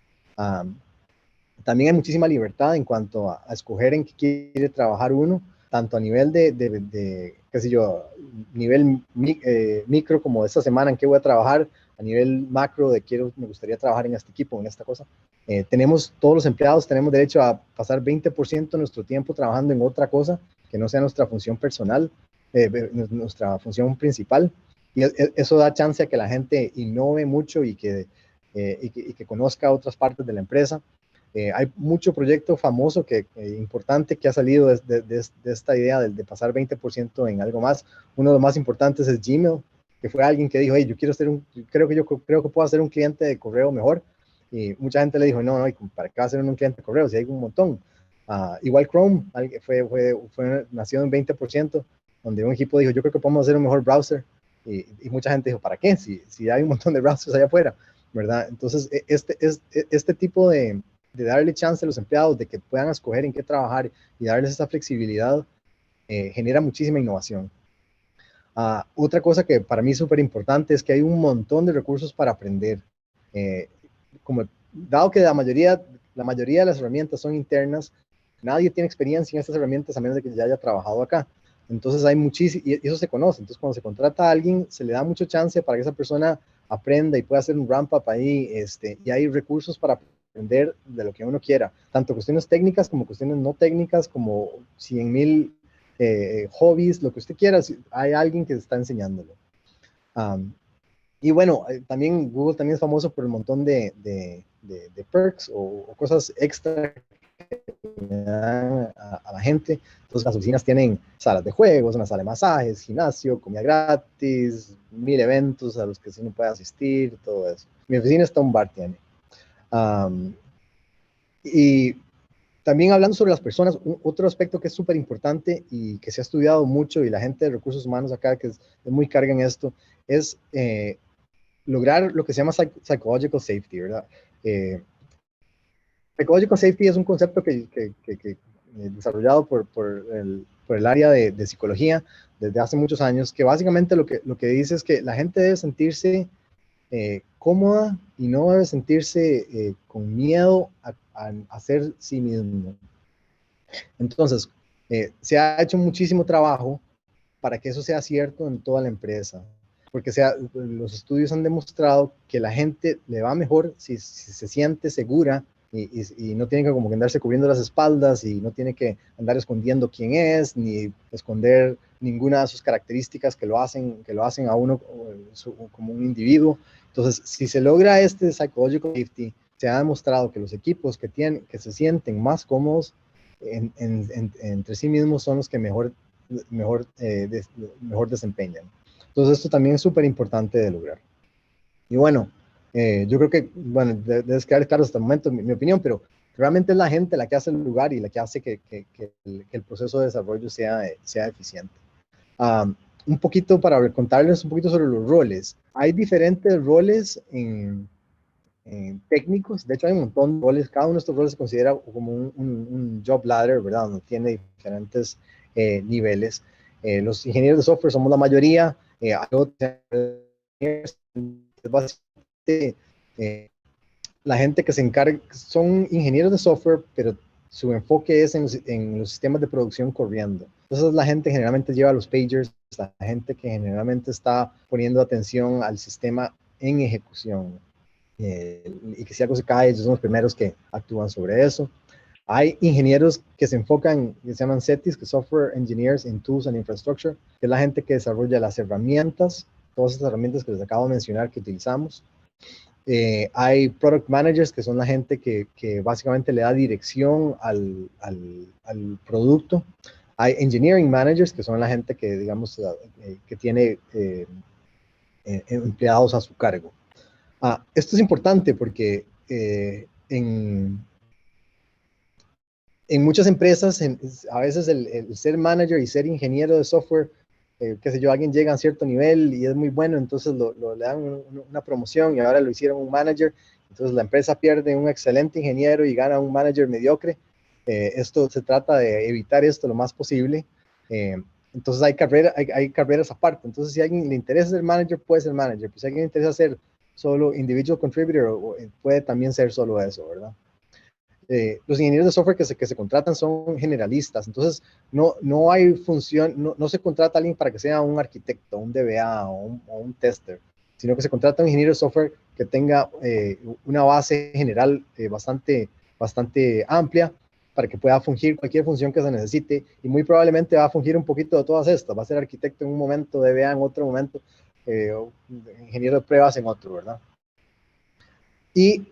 También hay muchísima libertad en cuanto a escoger en qué quiere trabajar uno, tanto a nivel qué sé yo, nivel micro, como esta semana en qué voy a trabajar, a nivel macro me gustaría trabajar en este equipo, en esta cosa. Todos los empleados tenemos derecho a pasar 20% de nuestro tiempo trabajando en otra cosa que no sea nuestra función personal, nuestra función principal. Y eso da chance a que la gente innove mucho y que conozca otras partes de la empresa. Hay mucho proyecto famoso importante que ha salido de esta idea de pasar 20% en algo más. Uno de los más importantes es Gmail, que fue alguien que dijo, hey, creo que puedo hacer un cliente de correo mejor. Y mucha gente le dijo, no, ¿para qué va a hacer un cliente de correo? Si hay un montón. Igual Chrome nació en 20%, donde un equipo dijo, yo creo que podemos hacer un mejor browser. Y mucha gente dijo, ¿para qué? Si hay un montón de browsers allá afuera, ¿verdad? Entonces, este tipo de darle chance a los empleados de que puedan escoger en qué trabajar y darles esa flexibilidad, genera muchísima innovación. Otra cosa que para mí es súper importante es que hay un montón de recursos para aprender. Dado que la mayoría de las herramientas son internas, nadie tiene experiencia en estas herramientas a menos de que ya haya trabajado acá. Entonces hay muchísimo, y eso se conoce. Entonces cuando se contrata a alguien, se le da mucho chance para que esa persona aprenda y pueda hacer un ramp up ahí, y hay recursos para aprender de lo que uno quiera, tanto cuestiones técnicas como cuestiones no técnicas, como 100,000 hobbies, lo que usted quiera, hay alguien que está enseñándolo. Y bueno, también Google también es famoso por el montón de perks o cosas extra que le dan a la gente. Entonces las oficinas tienen salas de juegos, una sala de masajes, gimnasio, comida gratis, 1000 eventos a los que uno puede asistir, todo eso. Mi oficina está un bar, tiene. Y también hablando sobre las personas, otro aspecto que es súper importante y que se ha estudiado mucho y la gente de recursos humanos acá que es muy carga en esto, es lograr lo que se llama psychological safety, ¿verdad? Psychological safety es un concepto que desarrollado por el área de psicología desde hace muchos años, que básicamente lo que dice es que la gente debe sentirse cómoda y no debe sentirse con miedo a ser sí mismo. Entonces, se ha hecho muchísimo trabajo para que eso sea cierto en toda la empresa. porque los estudios han demostrado que la gente le va mejor si se siente segura y no tiene que como que andarse cubriendo las espaldas y no tiene que andar escondiendo quién es, ni esconder ninguna de sus características que lo hacen a uno como un individuo. Entonces, si se logra este psychological safety, se ha demostrado que los equipos que se sienten más cómodos entre sí mismos son los que mejor desempeñan. Entonces, esto también es súper importante de lograr. Y bueno, yo creo que, bueno, debes quedar claro hasta el momento mi opinión, pero realmente es la gente la que hace el lugar y la que hace que el proceso de desarrollo sea eficiente. Un poquito para contarles un poquito sobre los roles. Hay diferentes roles en técnicos, de hecho hay un montón de roles, cada uno de estos roles se considera como un job ladder, ¿verdad? Donde tiene diferentes niveles. Los ingenieros de software somos la mayoría, básicamente la gente que se encarga, son ingenieros de software, pero su enfoque es en los sistemas de producción corriendo. Entonces la gente generalmente lleva los pagers, la gente que generalmente está poniendo atención al sistema en ejecución. Y que si algo se cae, ellos son los primeros que actúan sobre eso. Hay ingenieros que se enfocan, que se llaman SETIs, que Software Engineers in Tools and Infrastructure, que es la gente que desarrolla las herramientas, todas esas herramientas que les acabo de mencionar que utilizamos. Hay Product Managers, que son la gente que básicamente le da dirección al producto. Hay Engineering Managers, que son la gente que, digamos, que tiene empleados a su cargo. Esto es importante porque en muchas empresas, a veces el ser manager y ser ingeniero de software, qué sé yo, alguien llega a cierto nivel y es muy bueno, entonces le dan una promoción y ahora lo hicieron un manager, entonces la empresa pierde un excelente ingeniero y gana un manager mediocre. Esto se trata de evitar esto lo más posible. Entonces hay carreras aparte, entonces si a alguien le interesa ser manager, puede ser manager, pues si a alguien le interesa ser solo individual contributor, puede también ser solo eso, ¿verdad? Los ingenieros de software que se contratan son generalistas, entonces no hay función, no se contrata a alguien para que sea un arquitecto, un DBA o un tester, sino que se contrata a un ingeniero de software que tenga una base general bastante amplia para que pueda fungir cualquier función que se necesite, y muy probablemente va a fungir un poquito de todas estas, va a ser arquitecto en un momento, DBA en otro momento, ingeniero de pruebas en otro, ¿verdad? Y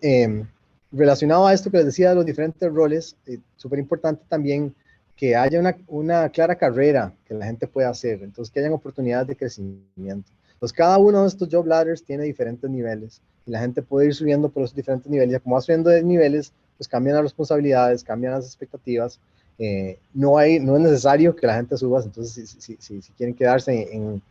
relacionado a esto que les decía de los diferentes roles, súper importante también que haya una clara carrera que la gente pueda hacer, entonces que hayan oportunidades de crecimiento. Entonces cada uno de estos job ladders tiene diferentes niveles y la gente puede ir subiendo por esos diferentes niveles, y como va subiendo de niveles, pues cambian las responsabilidades, cambian las expectativas. No es necesario que la gente suba, entonces si quieren quedarse en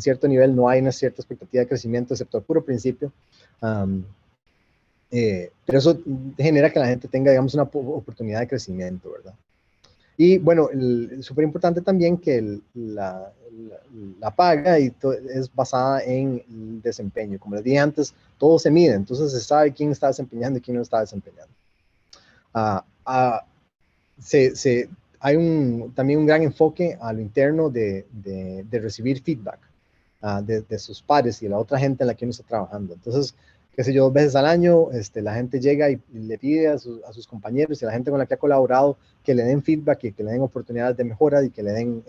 cierto nivel, no hay una cierta expectativa de crecimiento, excepto al puro principio. Pero eso genera que la gente tenga, digamos, una oportunidad de crecimiento, ¿verdad? Y bueno, súper importante también que la paga es basada en el desempeño. Como les dije antes, todo se mide, entonces se sabe quién está desempeñando y quién no está desempeñando. Hay también un gran enfoque a lo interno de recibir feedback de sus pares y de la otra gente en la que uno está trabajando. Entonces, qué sé yo, 2 veces al año, la gente llega y le pide a sus compañeros y a la gente con la que ha colaborado que le den feedback y que le den oportunidades de mejora y que le den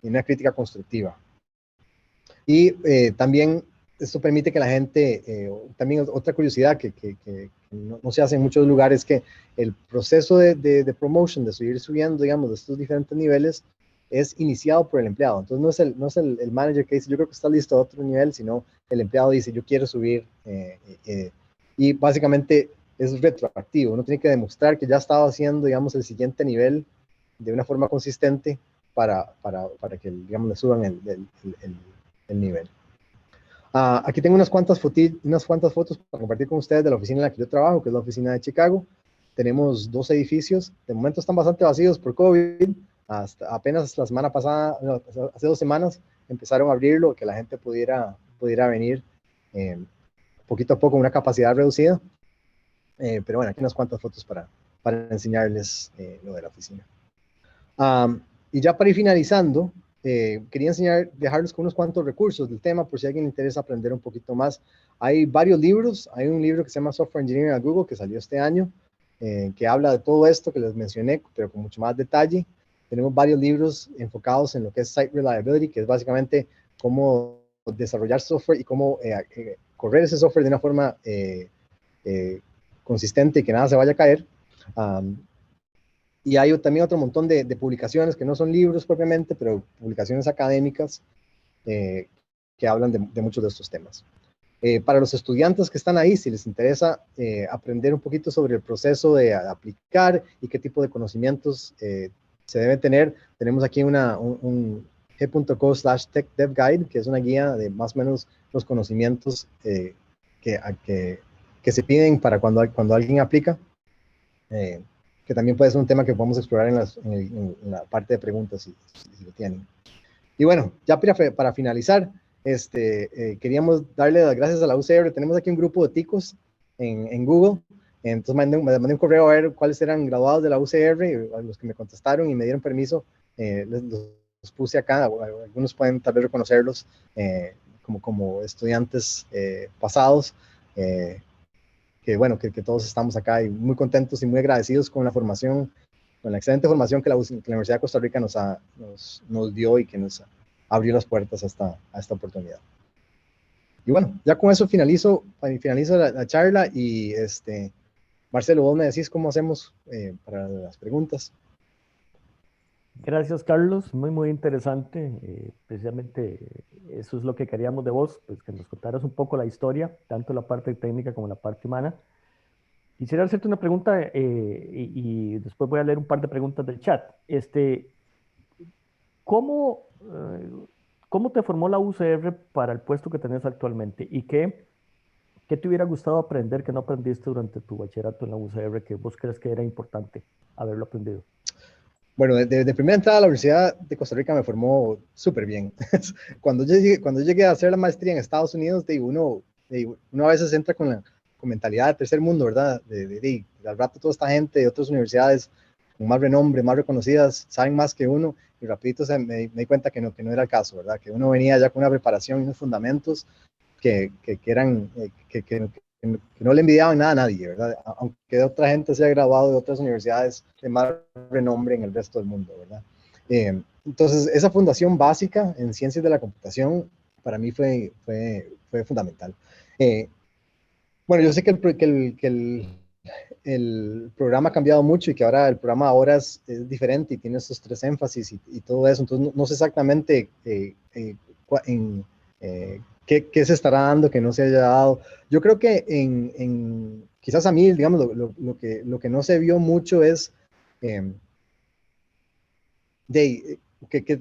una crítica constructiva. Y también esto permite que la gente, también otra curiosidad que no se hace en muchos lugares, que el proceso de promotion, de seguir subiendo, digamos, de estos diferentes niveles, es iniciado por el empleado. Entonces no es el manager que dice, yo creo que está listo a otro nivel, sino el empleado dice, yo quiero subir. Y básicamente es retroactivo. Uno tiene que demostrar que ya estaba haciendo, digamos, el siguiente nivel de una forma consistente para que, digamos, le suban el nivel. Aquí tengo unas cuantas fotos para compartir con ustedes de la oficina en la que yo trabajo, que es la oficina de Chicago. Tenemos 2 edificios. De momento están bastante vacíos por COVID. Hasta apenas la semana pasada, hace 2 semanas, empezaron a abrirlo, que la gente pudiera venir poquito a poco, con una capacidad reducida. Pero bueno, aquí unas cuantas fotos para enseñarles lo de la oficina. Y ya para ir finalizando, quería dejarlos con unos cuantos recursos del tema por si a alguien le interesa aprender un poquito más. Hay varios libros, hay un libro que se llama Software Engineering at Google que salió este año, que habla de todo esto que les mencioné, pero con mucho más detalle. Tenemos varios libros enfocados en lo que es Site Reliability, que es básicamente cómo desarrollar software y cómo correr ese software de una forma consistente y que nada se vaya a caer. Y hay también otro montón de publicaciones que no son libros propiamente, pero publicaciones académicas que hablan de muchos de estos temas. Para los estudiantes que están ahí, si les interesa aprender un poquito sobre el proceso de aplicar y qué tipo de conocimientos se deben tener, tenemos aquí un g.co/techdevguide, que es una guía de más o menos los conocimientos que se piden para cuando alguien aplica, que también puede ser un tema que podemos explorar en la parte de preguntas si lo tienen. Y bueno, ya para finalizar, queríamos darle las gracias a la UCR. Tenemos aquí un grupo de ticos en Google. Entonces me mandé un correo a ver cuáles eran graduados de la UCR, a los que me contestaron y me dieron permiso. Los puse acá. Algunos pueden tal vez reconocerlos como estudiantes pasados. Que bueno, que todos estamos acá y muy contentos y muy agradecidos con la formación, con la excelente formación que la Universidad de Costa Rica nos dio y que nos abrió las puertas a esta oportunidad. Y bueno, ya con eso finalizo la charla y Marcelo, vos me decís cómo hacemos para las preguntas. Gracias, Carlos. Muy, muy interesante. Precisamente eso es lo que queríamos de vos, pues que nos contaras un poco la historia, tanto la parte técnica como la parte humana. Quisiera hacerte una pregunta y después voy a leer un par de preguntas del chat. ¿Cómo, ¿Cómo te formó la UCR para el puesto que tenés actualmente? ¿Y qué te hubiera gustado aprender que no aprendiste durante tu bachillerato en la UCR que vos crees que era importante haberlo aprendido? Bueno, de primera entrada a la Universidad de Costa Rica me formó súper bien. Cuando llegué a hacer la maestría en Estados Unidos, uno a veces entra con mentalidad de tercer mundo, ¿verdad? Al rato toda esta gente de otras universidades con más renombre, más reconocidas, saben más que uno, y rapidito me di cuenta que no era el caso, ¿verdad? Que uno venía ya con una preparación y unos fundamentos que no le envidiaban nada a nadie, ¿verdad? Aunque otra gente se haya graduado de otras universidades de más renombre en el resto del mundo, ¿verdad? Entonces, esa fundación básica en ciencias de la computación para mí fue fundamental. Bueno, yo sé que el programa ha cambiado mucho y que ahora el programa ahora es diferente y tiene estos 3 énfasis y todo eso, entonces no sé exactamente qué se estará dando, que no se haya dado. Yo creo que quizás a mí, digamos, lo que no se vio mucho es que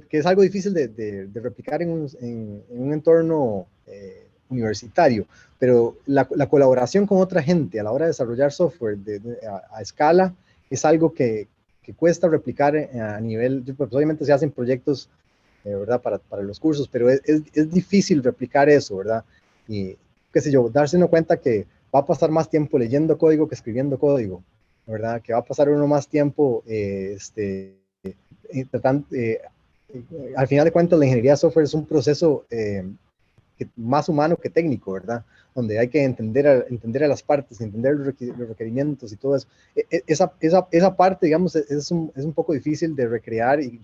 es algo difícil de replicar en un entorno universitario, pero la colaboración con otra gente a la hora de desarrollar software a escala es algo que cuesta replicar a nivel, pues obviamente se hacen proyectos ¿verdad? Para los cursos, pero es difícil replicar eso, ¿verdad? Y, qué sé yo, darse uno cuenta que va a pasar más tiempo leyendo código que escribiendo código, ¿verdad? Que va a pasar uno más tiempo, al final de cuentas, la ingeniería de software es un proceso más humano que técnico, ¿verdad? Donde hay que entender a las partes, entender los requerimientos y todo eso. Esa parte, digamos, es un poco difícil de recrear y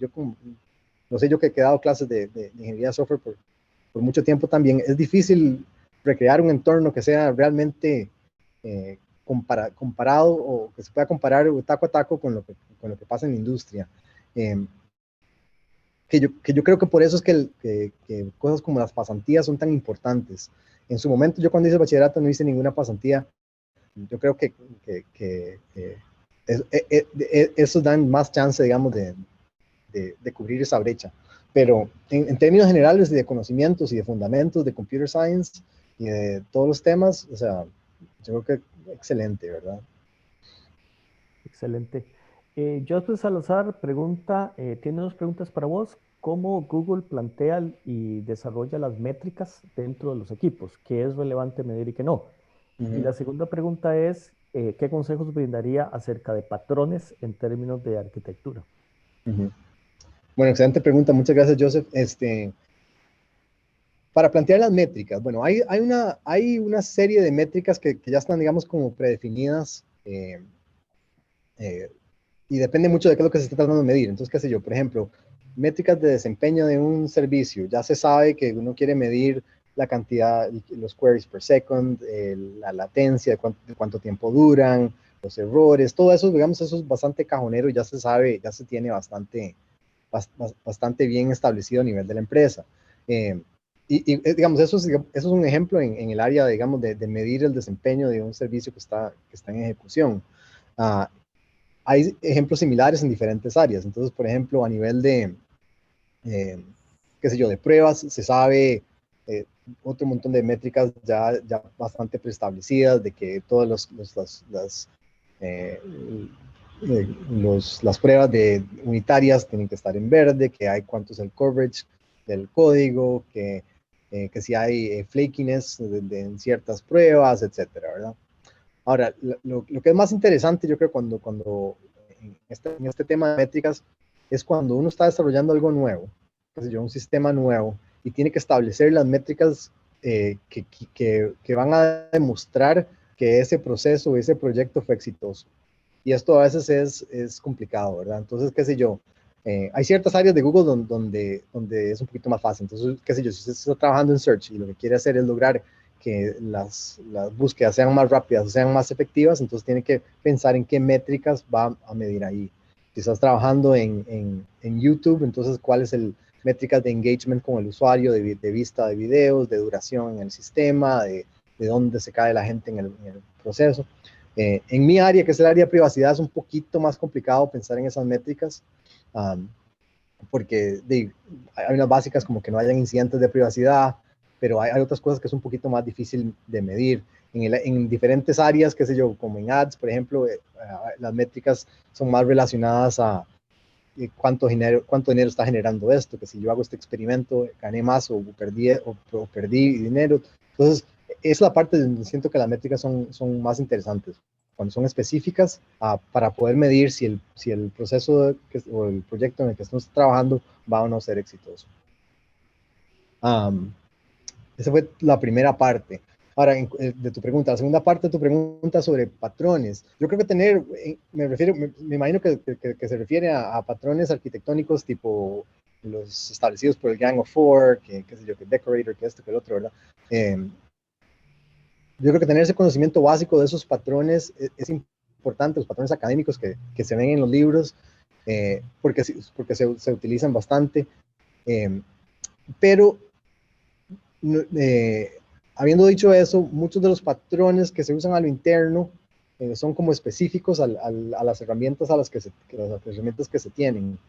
no sé, yo que he dado clases de ingeniería de software por mucho tiempo también, es difícil recrear un entorno que sea realmente comparado o que se pueda comparar taco a taco con lo que pasa en la industria. Que yo creo que por eso es que cosas como las pasantías son tan importantes. En su momento, yo cuando hice bachillerato no hice ninguna pasantía. Yo creo que eso dan más chance, digamos, de cubrir esa brecha. Pero en términos generales de conocimientos y de fundamentos de computer science y de todos los temas, o sea, yo creo que excelente, ¿verdad? Excelente. Joseph Salazar pregunta, tiene 2 preguntas para vos. ¿Cómo Google plantea y desarrolla las métricas dentro de los equipos? ¿Qué es relevante medir y qué no? Y la segunda pregunta es, ¿qué consejos brindaría acerca de patrones en términos de arquitectura? Bueno, excelente pregunta. Muchas gracias, Joseph. Para plantear las métricas, bueno, hay una serie de métricas que ya están, digamos, como predefinidas y depende mucho de qué es lo que se está tratando de medir. Entonces, qué sé yo, por ejemplo, métricas de desempeño de un servicio. Ya se sabe que uno quiere medir la cantidad, los queries per second, la latencia, de cuánto tiempo duran, los errores, todo eso, digamos, eso es bastante cajonero y ya se sabe, ya se tiene bastante bien establecido a nivel de la empresa. Digamos, eso es un ejemplo en el área, digamos, de medir el desempeño de un servicio que está en ejecución. Hay ejemplos similares en diferentes áreas. Entonces, por ejemplo, a nivel de, qué sé yo, de pruebas, se sabe otro montón de métricas ya bastante preestablecidas, de que todas las pruebas unitarias tienen que estar en verde, que hay cuánto es el coverage del código, que si hay flakiness en ciertas pruebas, etcétera, ¿verdad? Ahora, lo que es más interesante, yo creo, cuando en este tema de métricas, es cuando uno está desarrollando algo nuevo, qué sé yo, un sistema nuevo, y tiene que establecer las métricas que van a demostrar que ese proceso, ese proyecto fue exitoso. Y esto a veces es complicado, ¿verdad? Entonces, qué sé yo, hay ciertas áreas de Google donde es un poquito más fácil. Entonces, qué sé yo, si usted está trabajando en Search y lo que quiere hacer es lograr que las búsquedas sean más rápidas o sean más efectivas, entonces tiene que pensar en qué métricas va a medir ahí. Si estás trabajando en YouTube, entonces cuál es el métricas de engagement con el usuario, de vista de videos, de duración en el sistema, de dónde se cae la gente en el proceso. En mi área, que es el área de privacidad, es un poquito más complicado pensar en esas métricas, porque hay unas básicas como que no hayan incidentes de privacidad, pero hay otras cosas que es un poquito más difícil de medir. En diferentes áreas, qué sé yo, como en ads, por ejemplo, las métricas son más relacionadas a cuánto dinero está generando esto, que si yo hago este experimento, gané más o perdí dinero. Entonces, es la parte donde siento que las métricas son más interesantes, cuando son específicas para poder medir si el proceso o el proyecto en el que estamos trabajando va o no a ser exitoso. Esa fue la primera parte. Ahora, de tu pregunta, la segunda parte de tu pregunta sobre patrones. Yo creo que me imagino que se refiere a patrones arquitectónicos tipo los establecidos por el Gang of Four, qué sé yo, que Decorator, que esto, que el otro, ¿verdad? Yo creo que tener ese conocimiento básico de esos patrones es importante, los patrones académicos que se ven en los libros, porque se utilizan bastante. Pero habiendo dicho eso, muchos de los patrones que se usan a lo interno son como específicos a las herramientas las herramientas que se tienen.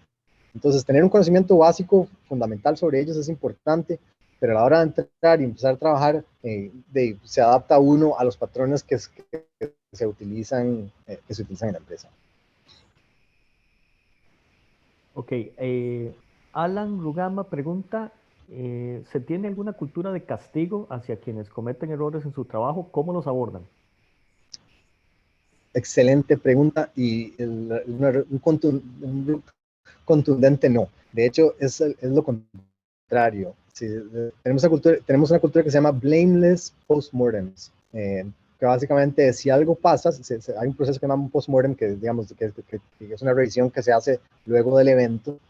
Entonces, tener un conocimiento básico fundamental sobre ellos es importante, pero a la hora de entrar y empezar a trabajar, se adapta uno a los patrones que se utilizan en la empresa. Ok, Alan Rugama pregunta, ¿se tiene alguna cultura de castigo hacia quienes cometen errores en su trabajo? ¿Cómo los abordan? Excelente pregunta y un contundente no. De hecho, es lo contrario. Sí, tenemos una cultura que se llama blameless postmortems, que básicamente si algo pasa, hay un proceso que se llama un postmortem, que digamos que es una revisión que se hace luego del evento,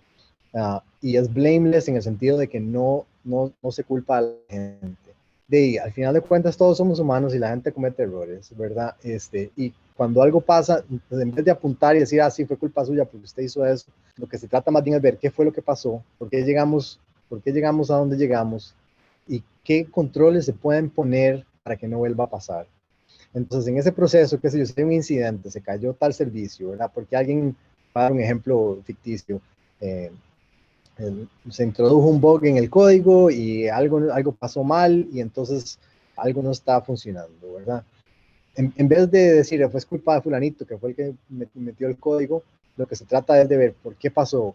y es blameless en el sentido de que no se culpa a la gente. Al final de cuentas todos somos humanos y la gente comete errores, ¿verdad? Y cuando algo pasa, pues en vez de apuntar y decir, sí, fue culpa suya porque usted hizo eso, lo que se trata más bien es ver qué fue lo que pasó, por qué llegamos a donde llegamos y qué controles se pueden poner para que no vuelva a pasar. Entonces, en ese proceso, qué sé yo, si hay un incidente, se cayó tal servicio, ¿verdad? Porque alguien, para dar un ejemplo ficticio, se introdujo un bug en el código y algo pasó mal y entonces algo no está funcionando, ¿verdad? En vez de decir, fue culpa de fulanito, que fue el que metió el código, lo que se trata es de ver por qué pasó,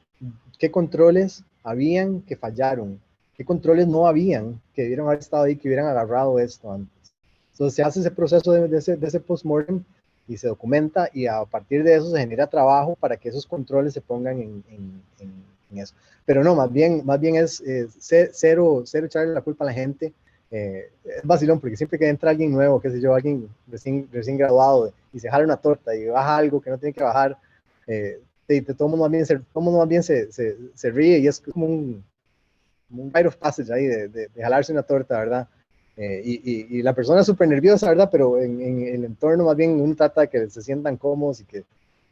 qué controles habían que fallaron, qué controles no habían que debieron haber estado ahí, que hubieran agarrado esto antes. Entonces se hace ese proceso de ese postmortem y se documenta y a partir de eso se genera trabajo para que esos controles se pongan eso. Pero no, más bien es cero echarle la culpa a la gente. Es vacilón, porque siempre que entra alguien nuevo, qué sé yo, alguien recién graduado y se jala una torta y baja algo que no tiene que bajar, todo el mundo más bien se ríe, y es como un rite of passage ahí de jalarse una torta, ¿verdad? Y la persona es súper nerviosa, ¿verdad? Pero en el entorno más bien uno trata de que se sientan cómodos, y que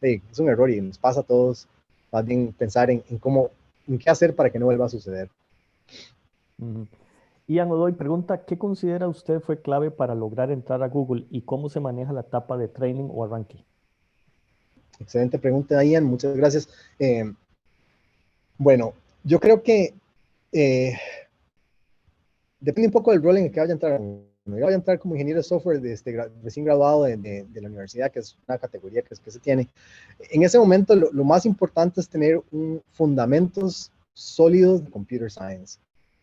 es un error y nos pasa a todos. Más bien pensar en qué hacer para que no vuelva a suceder. Ian Odoy pregunta, ¿qué considera usted fue clave para lograr entrar a Google y cómo se maneja la etapa de training o arranque? Excelente pregunta, Ian, muchas gracias. Bueno, yo creo que depende un poco del rol en el que vaya a entrar. Yo voy a entrar como ingeniero de software recién graduado de la universidad, que es una categoría que se tiene. En ese momento, lo más importante es tener fundamentos sólidos de computer science.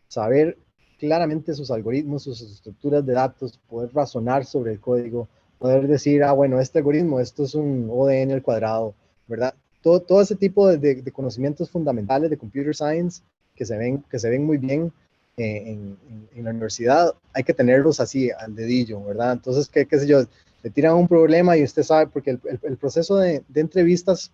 Saber claramente sus algoritmos, sus estructuras de datos, poder razonar sobre el código, poder decir, bueno, este algoritmo, esto es un ODN al cuadrado, ¿verdad? Todo ese tipo de conocimientos fundamentales de computer science que se ven muy bien en la universidad, hay que tenerlos así al dedillo, ¿verdad? Entonces, qué sé yo, le tiran un problema y usted sabe, porque el proceso de entrevistas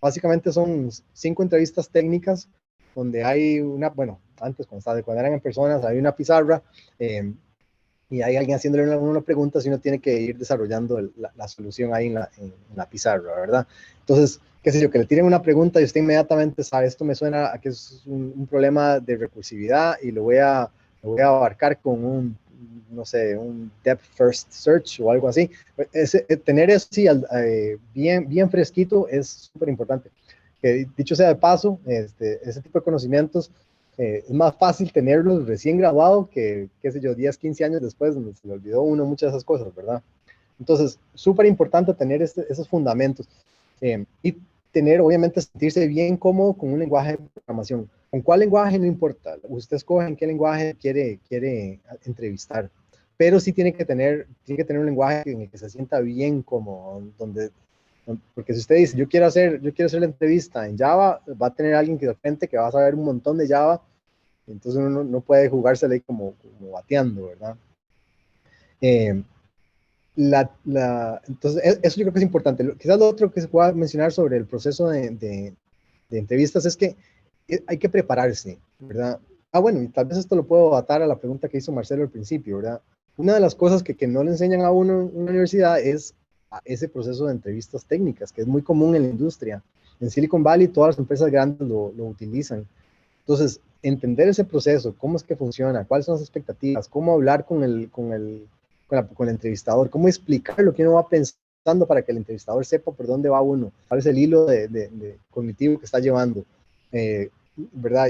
básicamente son 5 entrevistas técnicas, donde hay bueno, antes cuando eran en personas, hay una pizarra y hay alguien haciéndole una pregunta, y uno tiene que ir desarrollando la solución ahí en la pizarra, ¿verdad? Entonces, qué sé yo, que le tiren una pregunta y usted inmediatamente sabe, esto me suena a que es un problema de recursividad, y lo voy a abarcar con no sé, un depth first search o algo así. Tener eso sí, bien fresquito es súper importante. Dicho sea de paso, ese tipo de conocimientos es más fácil tenerlos recién graduado que, qué sé yo, 10, 15 años después, donde se le olvidó uno muchas de esas cosas, ¿verdad? Entonces, súper importante tener esos fundamentos y tener, obviamente, sentirse bien cómodo con un lenguaje de programación. ¿Con cuál lenguaje? No importa. Usted escoge en qué lenguaje quiere entrevistar, pero sí tiene que tener un lenguaje en el que se sienta bien cómodo, porque si usted dice, yo quiero hacer la entrevista en Java, va a tener alguien que de frente que va a saber un montón de Java, entonces uno no puede jugársela ahí como bateando, ¿verdad? Entonces, eso yo creo que es importante. Quizás lo otro que se pueda mencionar sobre el proceso de entrevistas es que hay que prepararse, ¿verdad? Bueno, y tal vez esto lo puedo atar a la pregunta que hizo Marcelo al principio, ¿verdad? Una de las cosas que no le enseñan a uno en una universidad es ese proceso de entrevistas técnicas, que es muy común en la industria. En Silicon Valley todas las empresas grandes lo utilizan. Entonces, entender ese proceso, cómo es que funciona, cuáles son las expectativas, cómo hablar con el entrevistador, cómo explicar lo que uno va pensando para que el entrevistador sepa por dónde va uno, cuál es el hilo de cognitivo que está llevando, ¿verdad?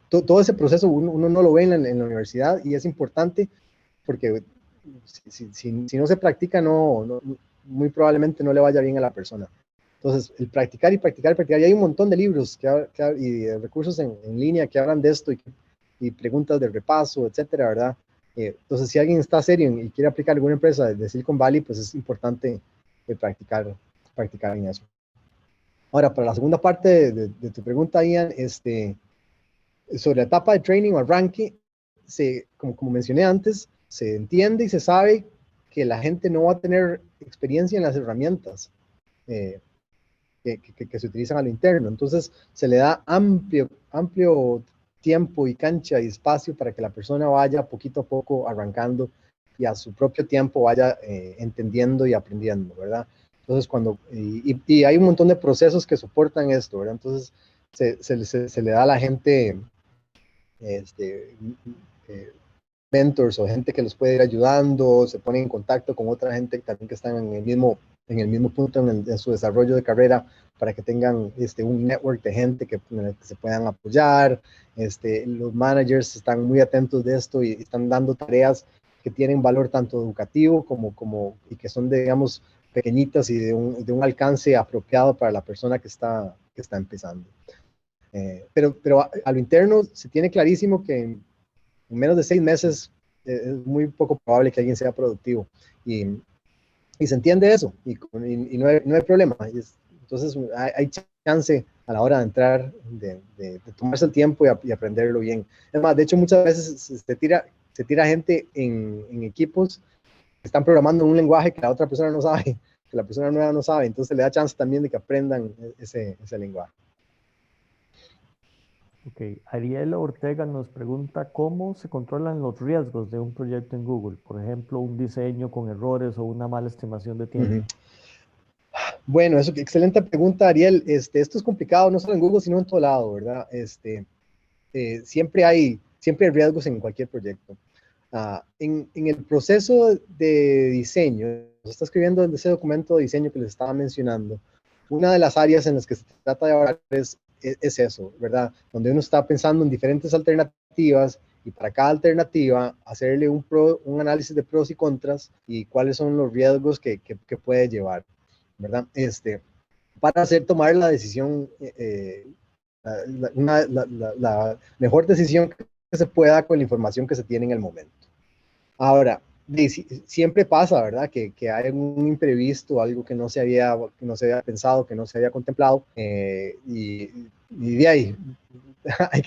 Todo ese proceso uno no lo ve en la universidad, y es importante porque si no se practica, muy probablemente no le vaya bien a la persona. Entonces, el practicar y practicar, y hay un montón de libros y de recursos en línea que hablan de esto, y preguntas de repaso, etcétera, ¿verdad? Entonces, si alguien está serio y quiere aplicar alguna empresa de Silicon Valley, pues es importante practicar en eso. Ahora, para la segunda parte de tu pregunta, Ian, sobre la etapa de training o arranque, como mencioné antes, se entiende y se sabe que la gente no va a tener experiencia en las herramientas que se utilizan a lo interno. Entonces, se le da amplio tiempo y cancha y espacio para que la persona vaya poquito a poco arrancando y a su propio tiempo vaya entendiendo y aprendiendo, ¿verdad? Entonces, y hay un montón de procesos que soportan esto, ¿verdad? Entonces, se le da a la gente mentors o gente que los puede ir ayudando, se pone en contacto con otra gente también que están en el mismo punto en su desarrollo de carrera, para que tengan un network de gente que se puedan apoyar. Los managers están muy atentos de esto y están dando tareas que tienen valor tanto educativo y que son, digamos, pequeñitas y de un alcance apropiado para la persona que está empezando. Pero a lo interno se tiene clarísimo que en menos de 6 meses es muy poco probable que alguien sea productivo, y se entiende eso, y no hay problema. Entonces hay chance a la hora de entrar, de tomarse el tiempo y aprenderlo bien. Además, de hecho, muchas veces se tira gente en equipos que están programando un lenguaje que la otra persona no sabe, que la persona nueva no sabe, entonces le da chance también de que aprendan ese lenguaje. Ok, Ariel Ortega nos pregunta cómo se controlan los riesgos de un proyecto en Google, por ejemplo, un diseño con errores o una mala estimación de tiempo. Bueno, excelente pregunta, Ariel. Esto es complicado, no solo en Google, sino en todo lado, ¿verdad? Siempre hay riesgos en cualquier proyecto. En el proceso de diseño, se está escribiendo ese documento de diseño que les estaba mencionando. Una de las áreas en las que se trata de ahora es eso, ¿verdad? Donde uno está pensando en diferentes alternativas y para cada alternativa hacerle un análisis de pros y contras y cuáles son los riesgos que puede llevar, ¿verdad? Para tomar la decisión, la mejor decisión que se pueda con la información que se tiene en el momento. Ahora, siempre pasa, ¿verdad? Que hay un imprevisto, algo que no se había pensado, que no se había contemplado, y de ahí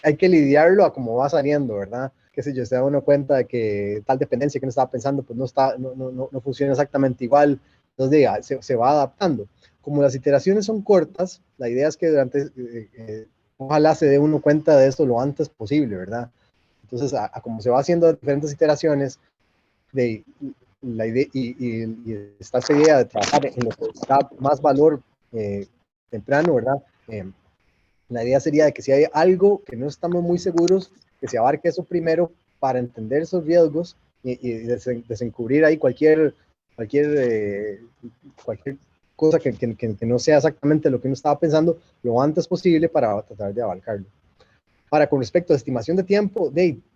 hay que lidiarlo a cómo va saliendo, ¿verdad? Qué sé yo, se da uno cuenta de que tal dependencia que uno estaba pensando, pues no funciona exactamente igual, entonces ya, se va adaptando. Como las iteraciones son cortas, la idea es que ojalá se dé uno cuenta de esto lo antes posible, ¿verdad? Entonces, como se va haciendo diferentes iteraciones, la idea, y está esa idea de trabajar en lo que da más valor temprano, ¿verdad? La idea sería de que si hay algo que no estamos muy seguros, que se abarque eso primero para entender esos riesgos y desencubrir ahí cualquier cosa que no sea exactamente lo que uno estaba pensando lo antes posible para tratar de abarcarlo. Ahora, con respecto a estimación de tiempo,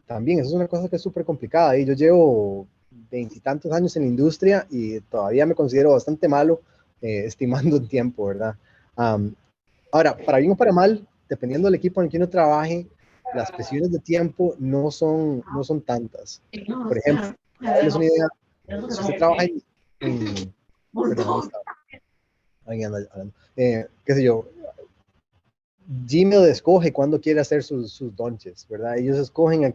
también eso es una cosa que es súper complicada. Yo llevo 20 y tantos años en la industria y todavía me considero bastante malo estimando el tiempo, ¿verdad? Ahora, para bien o para mal, dependiendo del equipo en el que uno trabaje, las presiones de tiempo no son tantas. Por ejemplo, para darles una idea, si usted trabaja perdón, alguien anda hablando. Qué sé yo, Gmail escoge cuándo quiere hacer sus launches, ¿verdad? Ellos escogen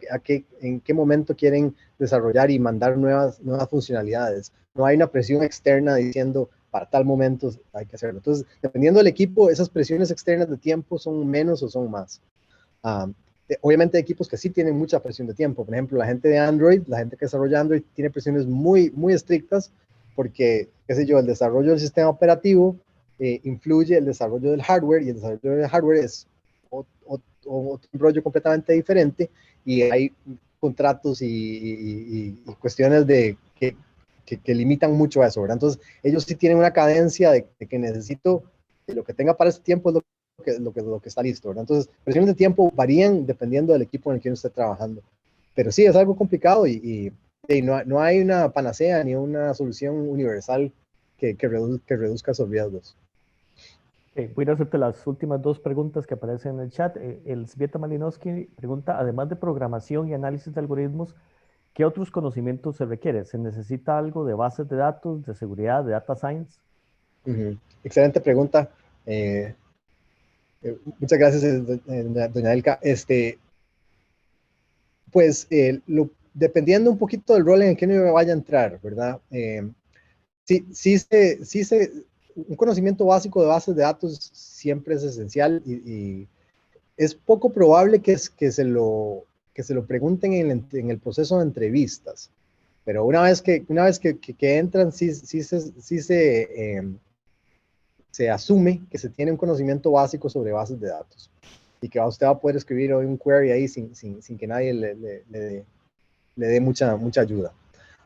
en qué momento quieren desarrollar y mandar nuevas funcionalidades. No hay una presión externa diciendo para tal momento hay que hacerlo. Entonces, dependiendo del equipo, esas presiones externas de tiempo son menos o son más. Obviamente hay equipos que sí tienen mucha presión de tiempo. Por ejemplo, la gente de Android, la gente que desarrolla Android tiene presiones muy, muy estrictas porque, qué sé yo, el desarrollo del sistema operativo influye el desarrollo del hardware y el desarrollo del hardware es otro rollo completamente diferente y hay contratos y cuestiones que limitan mucho eso, ¿verdad? Entonces, ellos sí tienen una cadencia de que necesito lo que tenga para ese tiempo es lo que está listo, ¿verdad? Entonces, presiones de tiempo varían dependiendo del equipo en el que uno esté trabajando. Pero sí, es algo complicado y no hay una panacea ni una solución universal que reduzca esos riesgos. Voy a hacerte las últimas dos preguntas que aparecen en el chat. El Svieta Malinowski pregunta, además de programación y análisis de algoritmos, ¿qué otros conocimientos se requiere? ¿Se necesita algo de bases de datos, de seguridad, de data science? Excelente pregunta. Muchas gracias, doña Elka. Pues dependiendo un poquito del rol en el que uno vaya a entrar, ¿verdad? Un conocimiento básico de bases de datos siempre es esencial y es poco probable que se lo pregunten en el proceso de entrevistas, pero una vez que entran, se asume que se tiene un conocimiento básico sobre bases de datos y que usted va a poder escribir hoy un query ahí sin que nadie le dé mucha ayuda.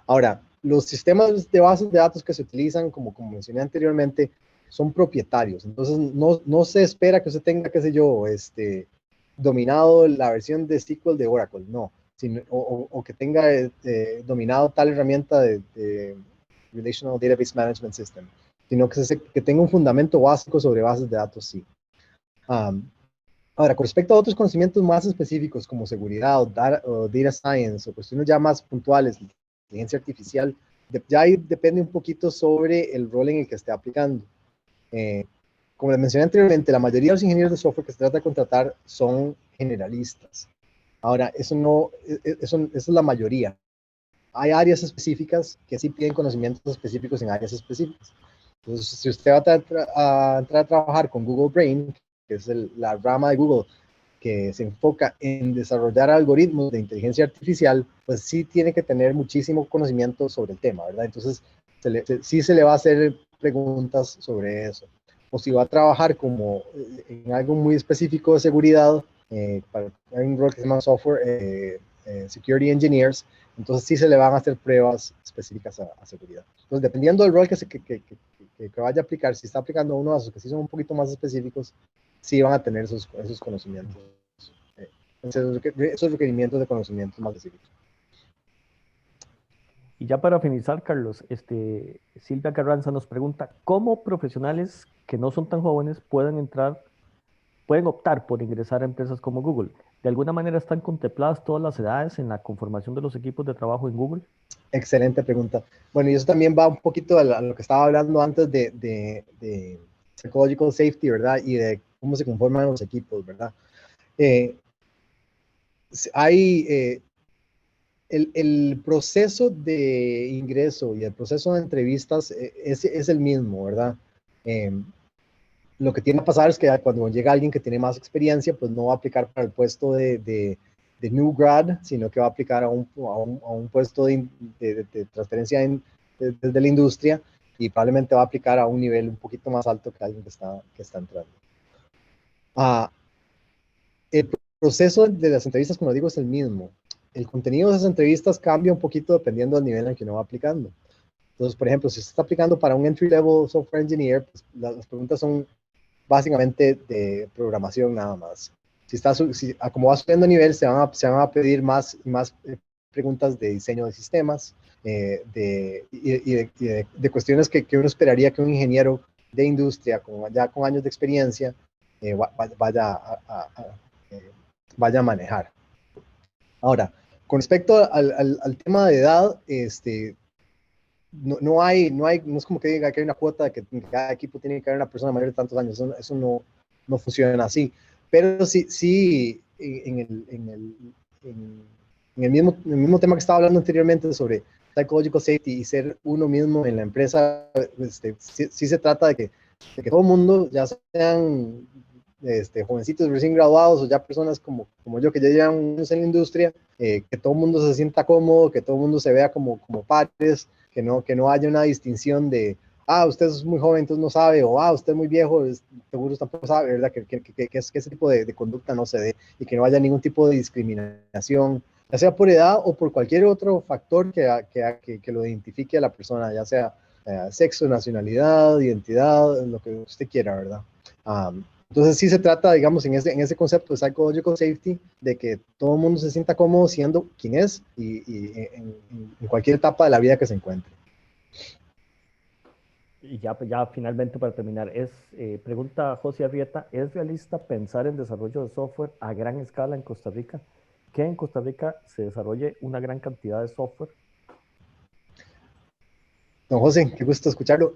Ahora, los sistemas de bases de datos que se utilizan, como mencioné anteriormente, son propietarios. Entonces, no se espera que usted tenga, qué sé yo, dominado la versión de SQL de Oracle, no. O que tenga dominado tal herramienta de Relational Database Management System, sino que tenga un fundamento básico sobre bases de datos, sí. Ahora, con respecto a otros conocimientos más específicos como seguridad o data science o cuestiones ya más puntuales, inteligencia artificial, ya ahí depende un poquito sobre el rol en el que esté aplicando. como les mencioné anteriormente, la mayoría de los ingenieros de software que se trata de contratar son generalistas. Ahora, eso es la mayoría. Hay áreas específicas que sí piden conocimientos específicos en áreas específicas. Entonces, si usted va a entrar a trabajar con Google Brain, que es la rama de Google que se enfoca en desarrollar algoritmos de inteligencia artificial, pues sí tiene que tener muchísimo conocimiento sobre el tema, ¿verdad? Entonces, sí se le va a hacer preguntas sobre eso. O si va a trabajar como en algo muy específico de seguridad, hay un rol que se llama Software Security Engineers, entonces sí se le van a hacer pruebas específicas a seguridad. Entonces, dependiendo del rol que vaya a aplicar, si está aplicando uno de esos que sí son un poquito más específicos, sí van a tener esos conocimientos, esos requerimientos de conocimientos más específicos. Y ya para finalizar, Carlos, Silvia Carranza nos pregunta, ¿cómo profesionales que no son tan jóvenes pueden optar por ingresar a empresas como Google? ¿De alguna manera están contempladas todas las edades en la conformación de los equipos de trabajo en Google? Excelente pregunta. Bueno, y eso también va un poquito a lo que estaba hablando antes de psychological safety, ¿verdad? Y de cómo se conforman los equipos, ¿verdad? El proceso de ingreso y el proceso de entrevistas es el mismo, ¿verdad? Lo que tiene que pasar es que cuando llega alguien que tiene más experiencia, pues no va a aplicar para el puesto de new grad, sino que va a aplicar a un puesto de transferencia desde la industria y probablemente va a aplicar a un nivel un poquito más alto que alguien que está entrando. El proceso de las entrevistas, como digo, es el mismo. El contenido de esas entrevistas cambia un poquito dependiendo del nivel en que uno va aplicando. Entonces, por ejemplo, si se está aplicando para un entry-level software engineer, pues las preguntas son básicamente de programación nada más. Como va subiendo nivel, se van a pedir más preguntas de diseño de sistemas, de cuestiones que uno esperaría que un ingeniero de industria, ya con años de experiencia, vaya a manejar. Ahora, con respecto al tema de edad, no es como que diga que hay una cuota de que cada equipo tiene que haber una persona mayor de tantos años. Eso no funciona así. Pero sí en el mismo tema que estaba hablando anteriormente sobre psychological safety y ser uno mismo en la empresa, sí se trata de que todo el mundo, ya sean jovencitos recién graduados o ya personas como yo que ya llevan años en la industria, que todo el mundo se sienta cómodo, que todo el mundo se vea como pares, que no haya una distinción de, usted es muy joven, entonces no sabe, o usted es muy viejo, seguro tampoco sabe, ¿verdad? Que ese tipo de conducta no se dé y que no haya ningún tipo de discriminación, ya sea por edad o por cualquier otro factor que lo identifique a la persona, ya sea sexo, nacionalidad, identidad, lo que usted quiera, ¿verdad? Entonces sí se trata, digamos, en ese concepto de psychological safety, de que todo el mundo se sienta cómodo siendo quien es y en cualquier etapa de la vida que se encuentre. Y ya finalmente para terminar, pregunta José Arrieta, ¿es realista pensar en desarrollo de software a gran escala en Costa Rica? ¿Que en Costa Rica se desarrolle una gran cantidad de software? Don José, qué gusto escucharlo.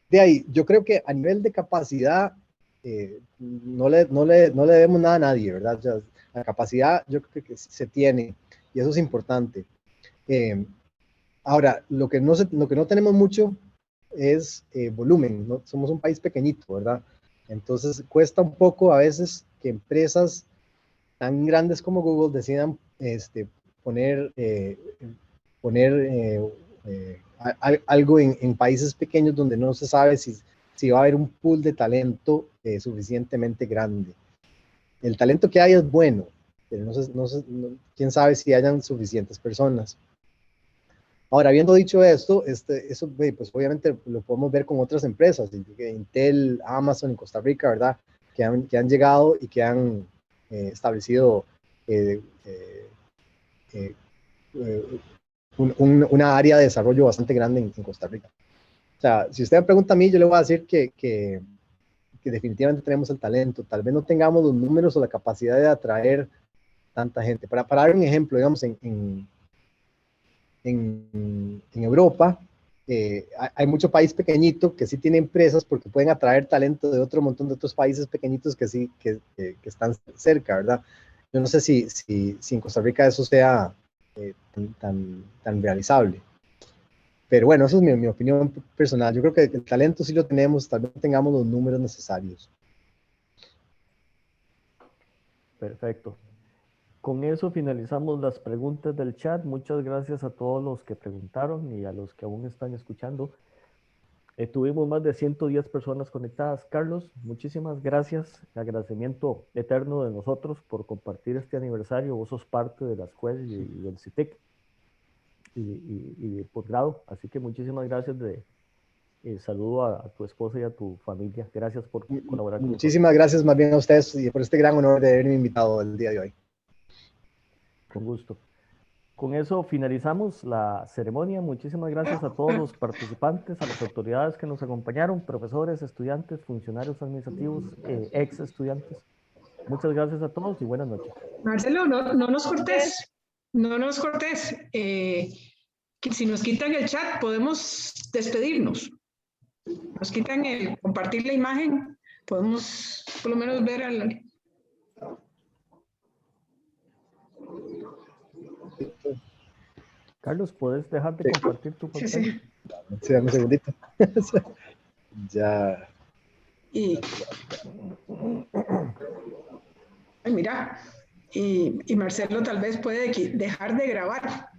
De ahí, yo creo que a nivel de capacidad, no le debemos nada a nadie, ¿verdad? O sea, la capacidad yo creo que se tiene y eso es importante. Ahora, lo que no tenemos mucho es volumen, ¿no? Somos un país pequeñito, ¿verdad? Entonces cuesta un poco a veces que empresas tan grandes como Google decidan poner algo en países pequeños donde no se sabe si va a haber un pool de talento suficientemente grande. El talento que hay es bueno, pero quién sabe si hayan suficientes personas. Ahora, habiendo dicho esto, eso pues obviamente lo podemos ver con otras empresas, Intel, Amazon en Costa Rica, ¿verdad? Que han llegado y que han establecido una área de desarrollo bastante grande en Costa Rica. O sea, si usted me pregunta a mí, yo le voy a decir que definitivamente tenemos el talento. Tal vez no tengamos los números o la capacidad de atraer tanta gente. Para dar un ejemplo, digamos, en Europa, hay mucho país pequeñito que sí tiene empresas porque pueden atraer talento de otro montón de otros países pequeñitos que sí, que están cerca, ¿verdad? Yo no sé si en Costa Rica eso sea tan realizable. Pero bueno, eso es mi opinión personal. Yo creo que el talento sí lo tenemos, tal vez no tengamos los números necesarios. Perfecto. Con eso finalizamos las preguntas del chat. Muchas gracias a todos los que preguntaron y a los que aún están escuchando. Tuvimos más de 110 personas conectadas. Carlos, muchísimas gracias. Agradecimiento eterno de nosotros por compartir este aniversario. Vos sos parte de la escuela y del CITEC y de posgrado. Así que muchísimas gracias. Saludo a tu esposa y a tu familia. Gracias por colaborar con nosotros. Muchísimas gracias más bien a ustedes y por este gran honor de haberme invitado el día de hoy. Con gusto. Con eso finalizamos la ceremonia. Muchísimas gracias a todos los participantes, a las autoridades que nos acompañaron, profesores, estudiantes, funcionarios administrativos, ex estudiantes. Muchas gracias a todos y buenas noches. Marcelo, no nos cortes. No nos cortes. Si nos quitan el chat, podemos despedirnos. Nos quitan el compartir la imagen, podemos por lo menos ver al... Carlos, ¿puedes dejar de compartir tu pantalla? Sí. Sí, dame un segundito. Ya. Ay, mira, y Marcelo tal vez puede dejar de grabar.